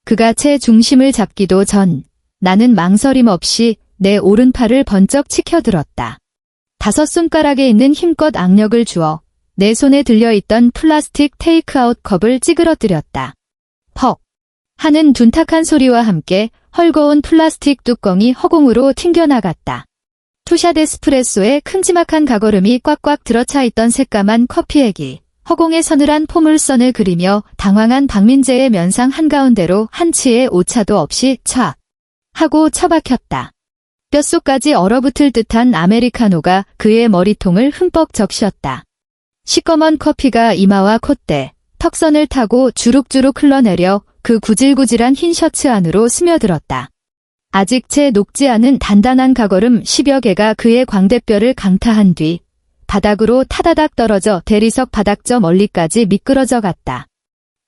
그가 채 중심을 잡기도 전 나는 망설임 없이 내 오른팔을 번쩍 치켜들었다. 5손가락에 있는 힘껏 악력을 주어 내 손에 들려있던 플라스틱 테이크아웃 컵을 찌그러뜨렸다. 퍽 하는 둔탁한 소리와 함께 헐거운 플라스틱 뚜껑이 허공으로 튕겨나갔다. 투샷 에스프레소에 큼지막한 가거름이 꽉꽉 들어차 있던 새까만 커피액이 허공의 서늘한 포물선을 그리며 당황한 박민재의 면상 한가운데로 한 치의 오차도 없이 촥 하고 처박혔다. 뼛속까지 얼어붙을 듯한 아메리카노가 그의 머리통을 흠뻑 적셨다. 시꺼먼 커피가 이마와 콧대, 턱선을 타고 주룩주룩 흘러내려 그 구질구질한 흰 셔츠 안으로 스며들었다. 아직 채 녹지 않은 단단한 가거름 10여 개가 그의 광대뼈를 강타한 뒤 바닥으로 타다닥 떨어져 대리석 바닥 저 멀리까지 미끄러져 갔다.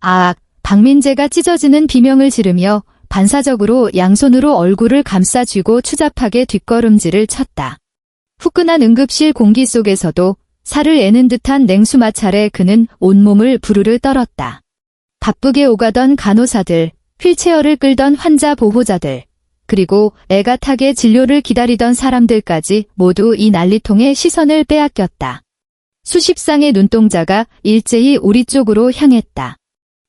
아악! 박민재가 찢어지는 비명을 지르며 반사적으로 양손으로 얼굴을 감싸 쥐고 추잡하게 뒷걸음질을 쳤다. 후끈한 응급실 공기 속에서도 살을 애는 듯한 냉수 마찰에 그는 온몸을 부르르 떨었다. 바쁘게 오가던 간호사들, 휠체어를 끌던 환자 보호자들, 그리고 애가타게 진료를 기다리던 사람들까지 모두 이 난리통의 시선을 빼앗겼다. 수십 쌍의 눈동자가 일제히 우리 쪽으로 향했다.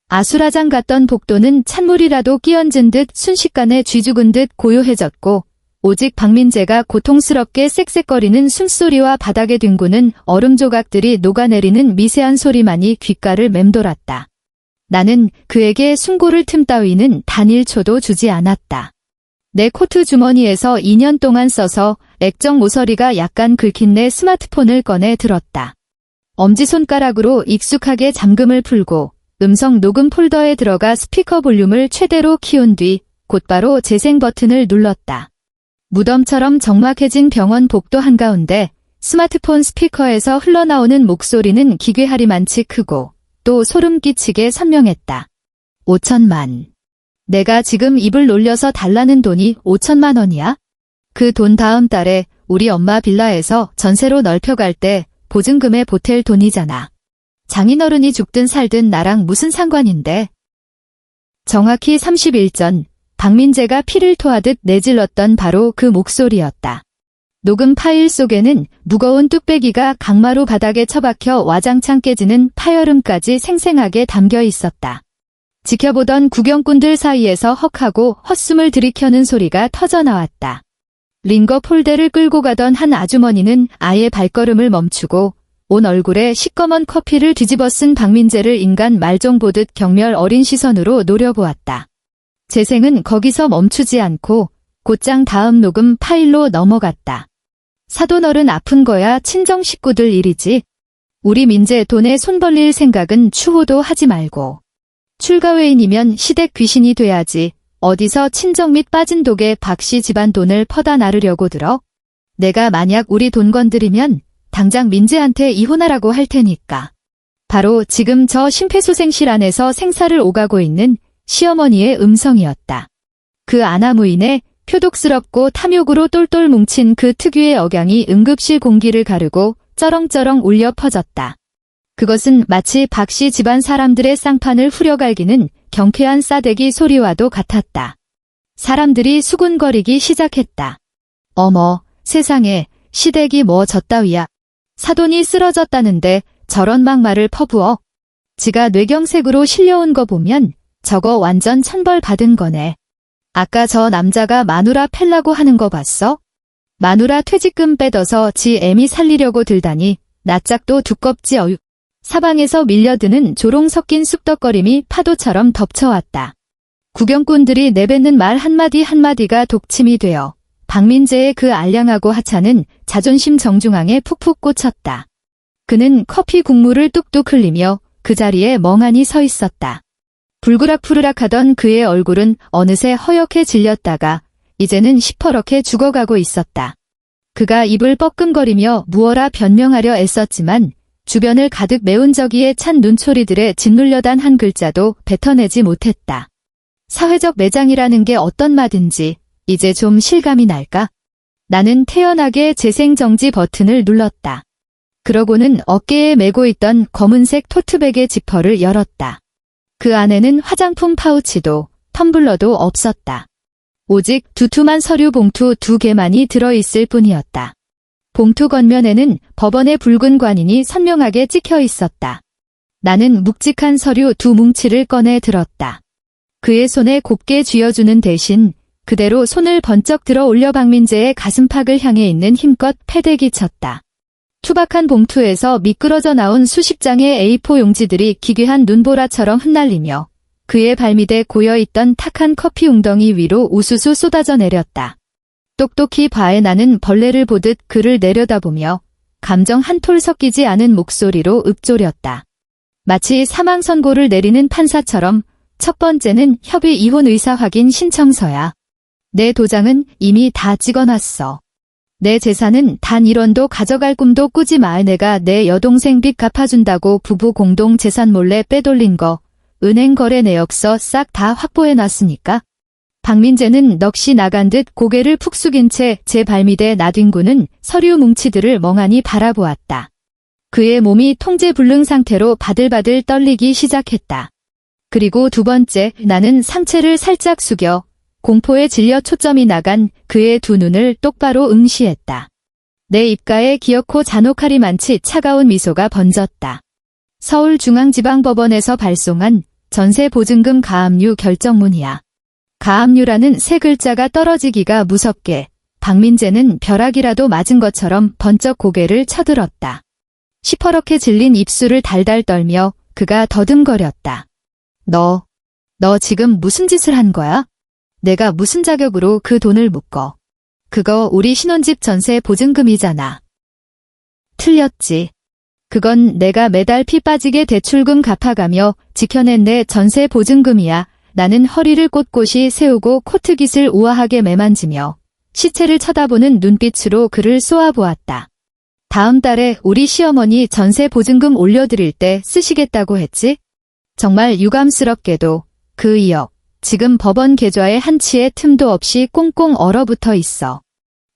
아수라장 같던 복도는 찬물이라도 끼얹은 듯 순식간에 쥐죽은 듯 고요해졌고 오직 박민재가 고통스럽게 쌕쌕거리는 숨소리와 바닥에 뒹구는 얼음 조각들이 녹아내리는 미세한 소리만이 귓가를 맴돌았다. 나는 그에게 숨고를 틈 따위는 단 1초도 주지 않았다. 내 코트 주머니에서 2년 동안 써서 액정 모서리가 약간 긁힌 내 스마트폰을 꺼내 들었다. 엄지손가락으로 익숙하게 잠금을 풀고 음성 녹음 폴더에 들어가 스피커 볼륨을 최대로 키운 뒤 곧바로 재생 버튼을 눌렀다. 무덤처럼 적막해진 병원 복도 한가운데 스마트폰 스피커에서 흘러나오는 목소리는 기괴하리만치 크고 또 소름 끼치게 선명했다. 5천만. 내가 지금 입을 놀려서 달라는 돈이 5천만 원이야? 그 돈 다음 달에 우리 엄마 빌라에서 전세로 넓혀갈 때 보증금에 보탤 돈이잖아. 장인어른이 죽든 살든 나랑 무슨 상관인데. 정확히 30일 전 박민재가 피를 토하듯 내질렀던 바로 그 목소리였다. 녹음 파일 속에는 무거운 뚝배기가 강마루 바닥에 처박혀 와장창 깨지는 파열음까지 생생하게 담겨 있었다. 지켜보던 구경꾼들 사이에서 헉하고 헛숨을 들이켜는 소리가 터져나왔다. 링거 폴대를 끌고 가던 한 아주머니는 아예 발걸음을 멈추고 온 얼굴에 시꺼먼 커피를 뒤집어 쓴 박민재를 인간 말종 보듯 경멸 어린 시선으로 노려보았다. 재생은 거기서 멈추지 않고 곧장 다음 녹음 파일로 넘어갔다. 사돈어른 아픈 거야 친정 식구들 일이지. 우리 민재 돈에 손 벌릴 생각은 추호도 하지 말고. 출가회인이면 시댁 귀신이 돼야지. 어디서 친정 및 빠진 독에 박씨 집안 돈을 퍼다 나르려고 들어? 내가 만약 우리 돈 건드리면 당장 민재한테 이혼하라고 할 테니까. 바로 지금 저 심폐소생실 안에서 생사를 오가고 있는 시어머니의 음성이었다. 그 아나무인의 표독스럽고 탐욕으로 똘똘 뭉친 그 특유의 억양이 응급실 공기를 가르고 쩌렁쩌렁 울려 퍼졌다. 그것은 마치 박씨 집안 사람들의 쌍판을 후려갈기는 경쾌한 싸대기 소리와도 같았다. 사람들이 수군거리기 시작했다. 어머, 세상에, 시댁이 뭐 저따위야. 사돈이 쓰러졌다는데 저런 막말을 퍼부어. 지가 뇌경색으로 실려온 거 보면 저거 완전 천벌 받은 거네. 아까 저 남자가 마누라 팰라고 하는 거 봤어? 마누라 퇴직금 빼둬서 지 애미 살리려고 들다니 낯짝도 두껍지 어유. 사방에서 밀려드는 조롱 섞인 쑥덕거림이 파도처럼 덮쳐왔다. 구경꾼들이 내뱉는 말 한마디 한마디가 독침이 되어 박민재의 그 알량하고 하찮은 자존심 정중앙에 푹푹 꽂혔다. 그는 커피 국물을 뚝뚝 흘리며 그 자리에 멍하니 서 있었다. 불그락푸르락하던 그의 얼굴은 어느새 허옇게 질렸다가 이제는 시퍼렇게 죽어가고 있었다. 그가 입을 뻐끔거리며 무어라 변명하려 애썼지만 주변을 가득 메운 저기에 찬 눈초리들에 짓눌려단 한 글자도 뱉어내지 못했다. 사회적 매장이라는 게 어떤 마든지 이제 좀 실감이 날까? 나는 태연하게 재생정지 버튼을 눌렀다. 그러고는 어깨에 메고 있던 검은색 토트백의 지퍼를 열었다. 그 안에는 화장품 파우치도 텀블러도 없었다. 오직 두툼한 서류 봉투 2개만이 들어있을 뿐이었다. 봉투 겉면에는 법원의 붉은 관인이 선명하게 찍혀 있었다. 나는 묵직한 서류 2뭉치를 꺼내 들었다. 그의 손에 곱게 쥐어주는 대신 그대로 손을 번쩍 들어 올려 박민재의 가슴팍을 향해 있는 힘껏 패대기 쳤다. 투박한 봉투에서 미끄러져 나온 수십 장의 A4 용지들이 기괴한 눈보라처럼 흩날리며 그의 발밑에 고여있던 탁한 커피 웅덩이 위로 우수수 쏟아져 내렸다. 똑똑히 봐에 나는 벌레를 보듯 그를 내려다보며 감정 한 톨 섞이지 않은 목소리로 읊조렸다. 마치 사망 선고를 내리는 판사처럼 첫 번째는 협의 이혼 의사 확인 신청서야. 내 도장은 이미 다 찍어놨어. 내 재산은 단 1원도 가져갈 꿈도 꾸지 마. 내가 내 여동생 빚 갚아준다고 부부 공동 재산 몰래 빼돌린 거 은행 거래 내역서 싹 다 확보해놨으니까. 박민재는 넋이 나간 듯 고개를 푹 숙인 채 제 발밑에 나뒹 구는 서류 뭉치들을 멍하니 바라보았다. 그의 몸이 통제불능 상태로 바들바들 떨리기 시작했다. 그리고 두 번째, 나는 상체를 살짝 숙여 공포에 질려 초점이 나간 그의 두 눈을 똑바로 응시했다. 내 입가에 기어코 잔혹하리 많지 차가운 미소가 번졌다. 서울중앙지방법원에서 발송한 전세보증금 가압류 결정문이야. 가압류라는 세 글자가 떨어지기가 무섭게 박민재는 벼락이라도 맞은 것처럼 번쩍 고개를 쳐들었다. 시퍼렇게 질린 입술을 달달 떨며 그가 더듬거렸다. 너 지금 무슨 짓을 한 거야? 내가 무슨 자격으로 그 돈을 묶어? 그거 우리 신혼집 전세 보증금이잖아. 틀렸지. 그건 내가 매달 피 빠지게 대출금 갚아가며 지켜낸 내 전세 보증금이야. 나는 허리를 꼿꼿이 세우고 코트깃을 우아하게 매만지며 시체를 쳐다보는 눈빛으로 그를 쏘아보았다. 다음 달에 우리 시어머니 전세 보증금 올려드릴 때 쓰시겠다고 했지? 정말 유감스럽게도 그 2억, 지금 법원 계좌에 한 치의 틈도 없이 꽁꽁 얼어붙어 있어.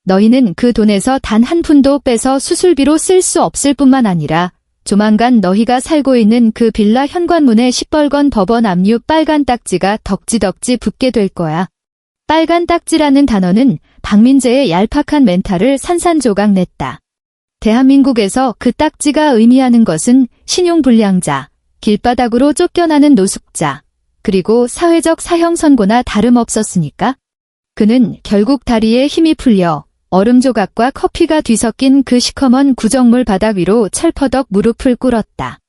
너희는 그 돈에서 단 한 푼도 빼서 수술비로 쓸 수 없을 뿐만 아니라 조만간 너희가 살고 있는 그 빌라 현관문에 시뻘건 법원 압류 빨간 딱지가 덕지덕지 붙게 될 거야. 빨간 딱지라는 단어는 박민재의 얄팍한 멘탈을 산산조각 냈다. 대한민국에서 그 딱지가 의미하는 것은 신용불량자, 길바닥으로 쫓겨나는 노숙자, 그리고 사회적 사형 선고나 다름없었으니까. 그는 결국 다리에 힘이 풀려 얼음 조각과 커피가 뒤섞인 그 시커먼 구정물 바닥 위로 철퍼덕 무릎을 꿇었다.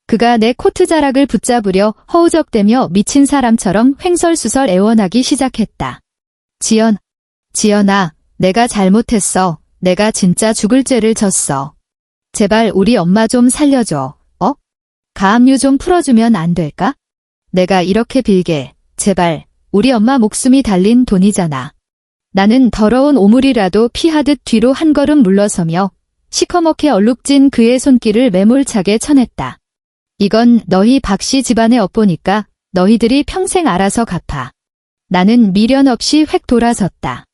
그가 내 코트 자락을 붙잡으려 허우적대며 미친 사람처럼 횡설수설 애원하기 시작했다. 지연아, 내가 잘못했어. 내가 진짜 죽을 죄를 졌어. 제발 우리 엄마 좀 살려줘. 가압류 좀 풀어주면 안 될까? 내가 이렇게 빌게. 제발. 우리 엄마 목숨이 달린 돈이잖아. 나는 더러운 오물이라도 피하듯 뒤로 한 걸음 물러서며 시커멓게 얼룩진 그의 손길을 매몰차게 쳐냈다. 이건 너희 박씨 집안의 업보니까 너희들이 평생 알아서 갚아. 나는 미련 없이 획 돌아섰다.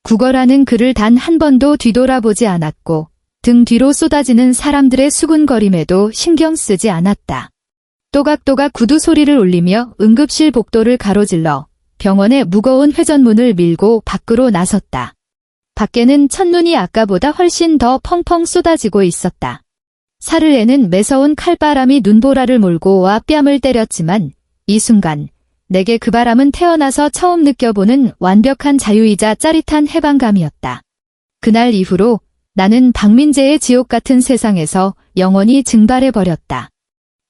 국어라는 그를 단 한 번도 뒤돌아보지 않았고 등 뒤로 쏟아지는 사람들의 수군거림에도 신경 쓰지 않았다. 또각또각 구두 소리를 울리며 응급실 복도를 가로질러 병원의 무거운 회전문을 밀고 밖으로 나섰다. 밖에는 첫눈이 아까보다 훨씬 더 펑펑 쏟아지고 있었다. 살을 내는 매서운 칼바람이 눈보라를 몰고 와 뺨을 때렸지만 이 순간 내게 그 바람은 태어나서 처음 느껴보는 완벽한 자유이자 짜릿한 해방감이었다. 그날 이후로 나는 박민재의 지옥 같은 세상에서 영원히 증발해버렸다.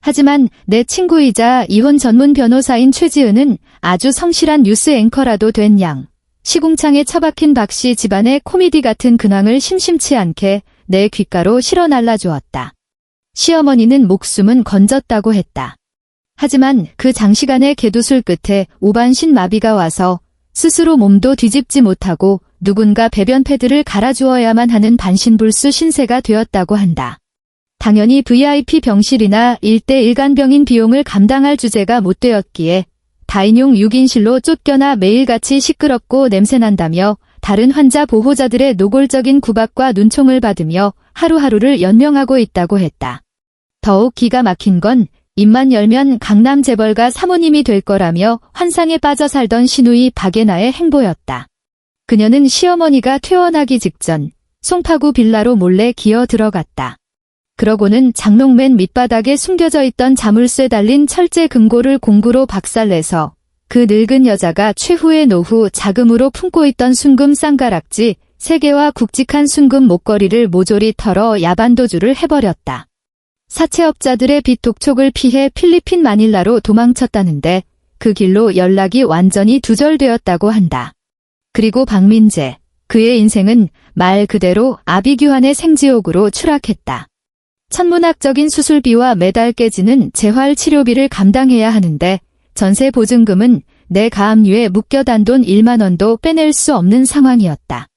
하지만 내 친구이자 이혼 전문 변호사인 최지은은 아주 성실한 뉴스 앵커라도 된 양, 시궁창에 처박힌 박씨 집안의 코미디 같은 근황을 심심치 않게 내 귓가로 실어 날라주었다. 시어머니는 목숨은 건졌다고 했다. 하지만 그 장시간의 개두술 끝에 오반신 마비가 와서 스스로 몸도 뒤집지 못하고 누군가 배변 패드를 갈아주어야만 하는 반신불수 신세가 되었다고 한다. 당연히 VIP 병실이나 1대1 간병인 비용을 감당할 주제가 못 되었기에 다인용 6인실로 쫓겨나 매일같이 시끄럽고 냄새난다며 다른 환자 보호자들의 노골적인 구박과 눈총을 받으며 하루하루를 연명하고 있다고 했다. 더욱 기가 막힌 건 입만 열면 강남 재벌가 사모님이 될 거라며 환상에 빠져 살던 시누이 박예나의 행보였다. 그녀는 시어머니가 퇴원하기 직전 송파구 빌라로 몰래 기어 들어갔다. 그러고는 장롱 맨 밑바닥에 숨겨져 있던 자물쇠 달린 철제 금고를 공구로 박살내서 그 늙은 여자가 최후의 노후 자금으로 품고 있던 순금 쌍가락지 3개와 굵직한 순금 목걸이를 모조리 털어 야반도주를 해버렸다. 사채업자들의 빚 독촉을 피해 필리핀 마닐라로 도망쳤다는데 그 길로 연락이 완전히 두절되었다고 한다. 그리고 박민재, 그의 인생은 말 그대로 아비규환의 생지옥으로 추락했다. 천문학적인 수술비와 매달 깨지는 재활치료비를 감당해야 하는데 전세 보증금은 내 가압류에 묶여단 돈 1만 원도 빼낼 수 없는 상황이었다.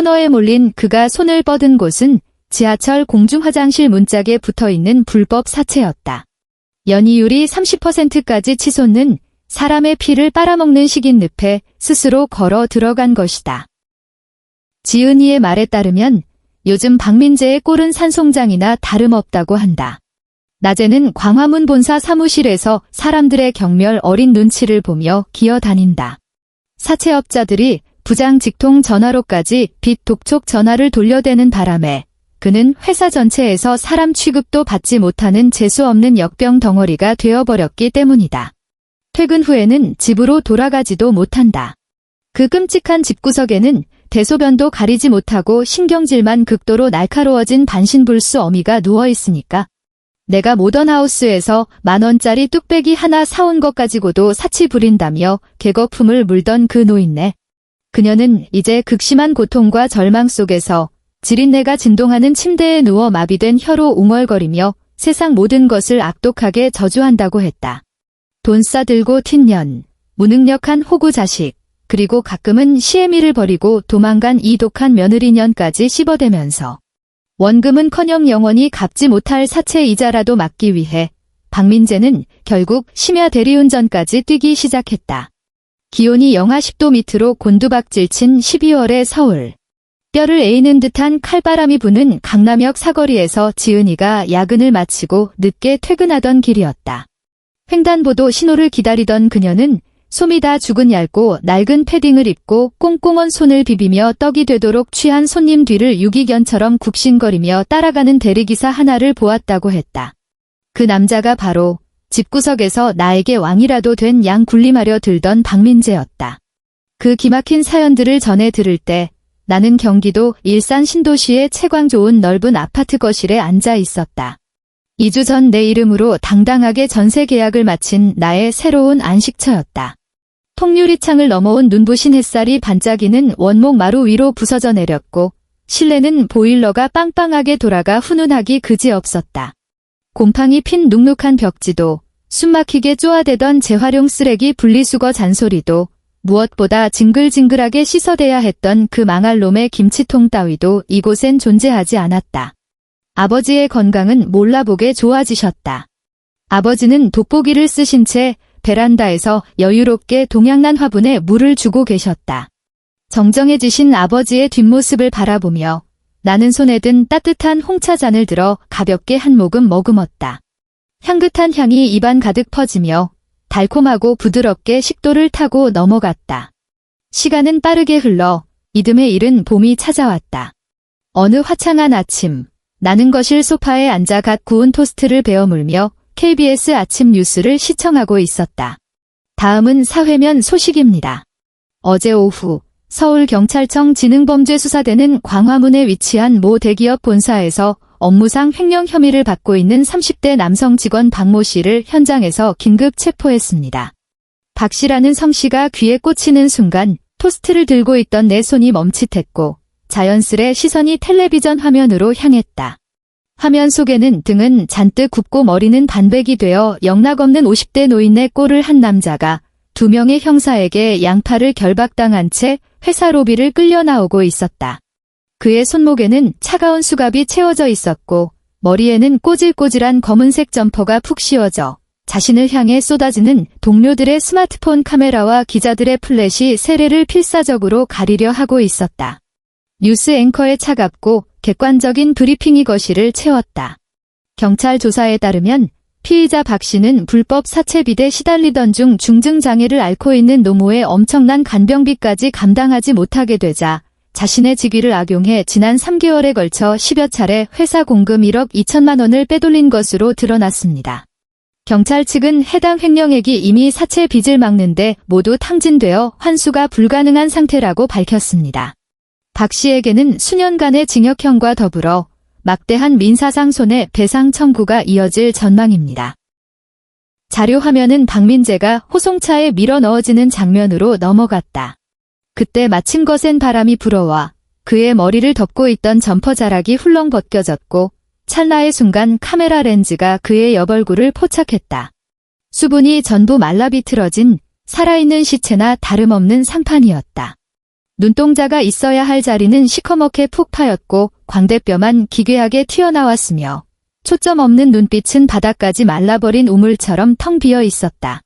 코너에 몰린 그가 손을 뻗은 곳은 지하철 공중화장실 문짝에 붙어있는 불법 사체였다. 연이율이 30%까지 치솟는 사람의 피를 빨아먹는 식인 늪에 스스로 걸어 들어간 것이다. 지은이의 말에 따르면 요즘 박민재의 꼴은 산송장이나 다름없다고 한다. 낮에는 광화문 본사 사무실에서 사람들의 경멸 어린 눈치를 보며 기어다닌다. 사채업자들이 부장 직통 전화로까지 빚 독촉 전화를 돌려대는 바람에 그는 회사 전체에서 사람 취급도 받지 못하는 재수없는 역병 덩어리가 되어버렸기 때문이다. 퇴근 후에는 집으로 돌아가지도 못한다. 그 끔찍한 집구석에는 대소변도 가리지 못하고 신경질만 극도로 날카로워진 반신불수 어미가 누워있으니까 내가 모던하우스에서 10,000원짜리 뚝배기 하나 사온 것 가지고도 사치 부린다며 개거품을 물던 그 노인네. 그녀는 이제 극심한 고통과 절망 속에서 지린내가 진동하는 침대에 누워 마비된 혀로 웅얼거리며 세상 모든 것을 악독하게 저주한다고 했다. 돈 싸들고 튄 년, 무능력한 호구 자식, 그리고 가끔은 시애미를 버리고 도망간 이 독한 며느리년까지 씹어대면서 원금은커녕 영원히 갚지 못할 사채 이자라도 막기 위해 박민재는 결국 심야 대리운전까지 뛰기 시작했다. 기온이 영하 10도 밑으로 곤두박질 친 12월의 서울. 뼈를 에이는 듯한 칼바람이 부는 강남역 사거리에서 지은이가 야근을 마치고 늦게 퇴근하던 길이었다. 횡단보도 신호를 기다리던 그녀는 솜이 다 죽은 얇고 낡은 패딩을 입고 꽁꽁언 손을 비비며 떡이 되도록 취한 손님 뒤를 유기견처럼 굽신거리며 따라가는 대리기사 하나를 보았다고 했다. 그 남자가 바로 집구석에서 나에게 왕이라도 된 양 군림하려 들던 박민재였다. 그 기막힌 사연들을 전해 들을 때 나는 경기도 일산 신도시의 채광 좋은 넓은 아파트 거실에 앉아 있었다. 2주 전 내 이름으로 당당하게 전세 계약을 마친 나의 새로운 안식처였다. 통유리창을 넘어온 눈부신 햇살이 반짝이는 원목 마루 위로 부서져 내렸고 실내는 보일러가 빵빵하게 돌아가 훈훈하기 그지없었다. 곰팡이 핀 눅눅한 벽지도 숨막히게 쪼아대던 재활용 쓰레기 분리수거 잔소리도 무엇보다 징글징글하게 씻어대야 했던 그 망할 놈의 김치통 따위도 이곳엔 존재하지 않았다. 아버지의 건강은 몰라보게 좋아지셨다. 아버지는 돋보기를 쓰신 채 베란다에서 여유롭게 동양난 화분에 물을 주고 계셨다. 정정해지신 아버지의 뒷모습을 바라보며 나는 손에 든 따뜻한 홍차잔을 들어 가볍게 한 모금 머금었다. 향긋한 향이 입안 가득 퍼지며 달콤하고 부드럽게 식도를 타고 넘어갔다. 시간은 빠르게 흘러 이듬해 이른 봄이 찾아왔다. 어느 화창한 아침, 나는 거실 소파에 앉아 갓 구운 토스트를 베어 물며 KBS 아침 뉴스를 시청하고 있었다. 다음은 사회면 소식입니다. 어제 오후 서울경찰청 지능범죄수사대는 광화문에 위치한 모 대기업 본사에서 업무상 횡령 혐의를 받고 있는 30대 남성 직원 박모 씨를 현장에서 긴급 체포했습니다. 박 씨라는 성씨가 귀에 꽂히는 순간 토스트를 들고 있던 내 손이 멈칫했고 자연스레 시선이 텔레비전 화면으로 향했다. 화면 속에는 등은 잔뜩 굽고 머리는 반백이 되어 영락없는 50대 노인의 꼴을 한 남자가 2명의 형사에게 양팔을 결박당한 채 회사 로비를 끌려 나오고 있었다. 그의 손목에는 차가운 수갑이 채워져 있었고 머리에는 꼬질꼬질한 검은색 점퍼가 푹 씌워져 자신을 향해 쏟아지는 동료들의 스마트폰 카메라와 기자들의 플래시 세례를 필사적으로 가리려 하고 있었다. 뉴스 앵커의 차갑고 객관적인 브리핑이 거실을 채웠다. 경찰 조사에 따르면 피의자 박 씨는 불법 사채 빚에 시달리던 중 중증장애를 앓고 있는 노모의 엄청난 간병비까지 감당하지 못하게 되자 자신의 직위를 악용해 지난 3개월에 걸쳐 10여 차례 회사 공금 1억 2천만 원을 빼돌린 것으로 드러났습니다. 경찰 측은 해당 횡령액이 이미 사채 빚을 막는데 모두 탕진되어 환수가 불가능한 상태라고 밝혔습니다. 박 씨에게는 수년간의 징역형과 더불어 막대한 민사상 손해 배상 청구가 이어질 전망입니다. 자료 화면은 박민재가 호송차에 밀어 넣어지는 장면으로 넘어갔다. 그때 마침 거센 바람이 불어와 그의 머리를 덮고 있던 점퍼 자락이 훌렁 벗겨졌고 찰나의 순간 카메라 렌즈가 그의 여벌구를 포착했다. 수분이 전부 말라 비틀어진 살아있는 시체나 다름없는 상판이었다. 눈동자가 있어야 할 자리는 시커멓게 푹 파였고 광대뼈만 기괴하게 튀어나왔으며 초점 없는 눈빛은 바닥까지 말라버린 우물처럼 텅 비어 있었다.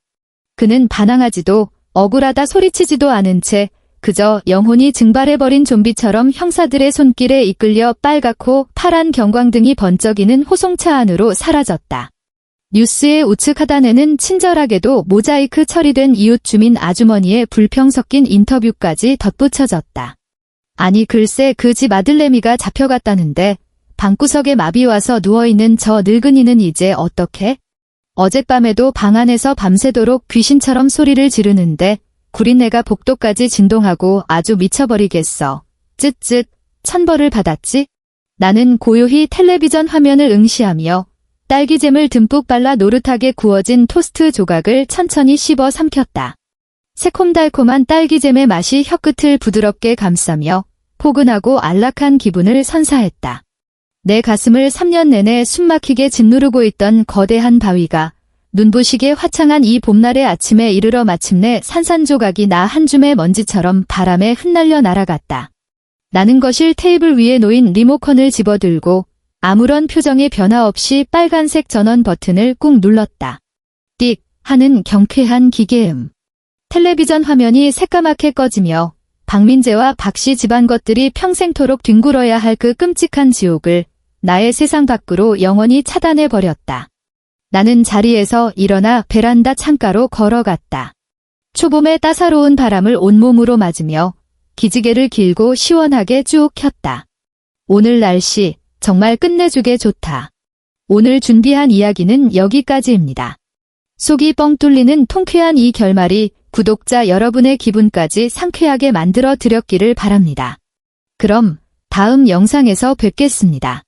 그는 반항하지도 억울하다 소리치지도 않은 채 그저 영혼이 증발해버린 좀비처럼 형사들의 손길에 이끌려 빨갛고 파란 경광등이 번쩍이는 호송차 안으로 사라졌다. 뉴스의 우측 하단에는 친절하게도 모자이크 처리된 이웃 주민 아주머니의 불평 섞인 인터뷰까지 덧붙여졌다. 아니 글쎄 그 집 아들내미가 잡혀갔다는데 방구석에 마비 와서 누워있는 저 늙은이는 이제 어떻게? 어젯밤에도 방 안에서 밤새도록 귀신처럼 소리를 지르는데 구린내가 복도까지 진동하고 아주 미쳐버리겠어. 쯧쯧 천벌을 받았지? 나는 고요히 텔레비전 화면을 응시하며 딸기잼을 듬뿍 발라 노릇하게 구워진 토스트 조각을 천천히 씹어 삼켰다. 새콤달콤한 딸기잼의 맛이 혀끝을 부드럽게 감싸며 포근하고 안락한 기분을 선사했다. 내 가슴을 3년 내내 숨막히게 짓누르고 있던 거대한 바위가 눈부시게 화창한 이 봄날의 아침에 이르러 마침내 산산조각이 나 한 줌의 먼지처럼 바람에 흩날려 날아갔다. 나는 거실 테이블 위에 놓인 리모컨을 집어들고 아무런 표정의 변화 없이 빨간색 전원 버튼을 꾹 눌렀다. 띡 하는 경쾌한 기계음. 텔레비전 화면이 새까맣게 꺼지며 박민재와 박씨 집안 것들이 평생토록 뒹굴어야 할 그 끔찍한 지옥을 나의 세상 밖으로 영원히 차단해버렸다. 나는 자리에서 일어나 베란다 창가로 걸어갔다. 초봄의 따사로운 바람을 온몸으로 맞으며 기지개를 길고 시원하게 쭉 켰다. 오늘 날씨 정말 끝내주게 좋다. 오늘 준비한 이야기는 여기까지입니다. 속이 뻥 뚫리는 통쾌한 이 결말이 구독자 여러분의 기분까지 상쾌하게 만들어 드렸기를 바랍니다. 그럼 다음 영상에서 뵙겠습니다.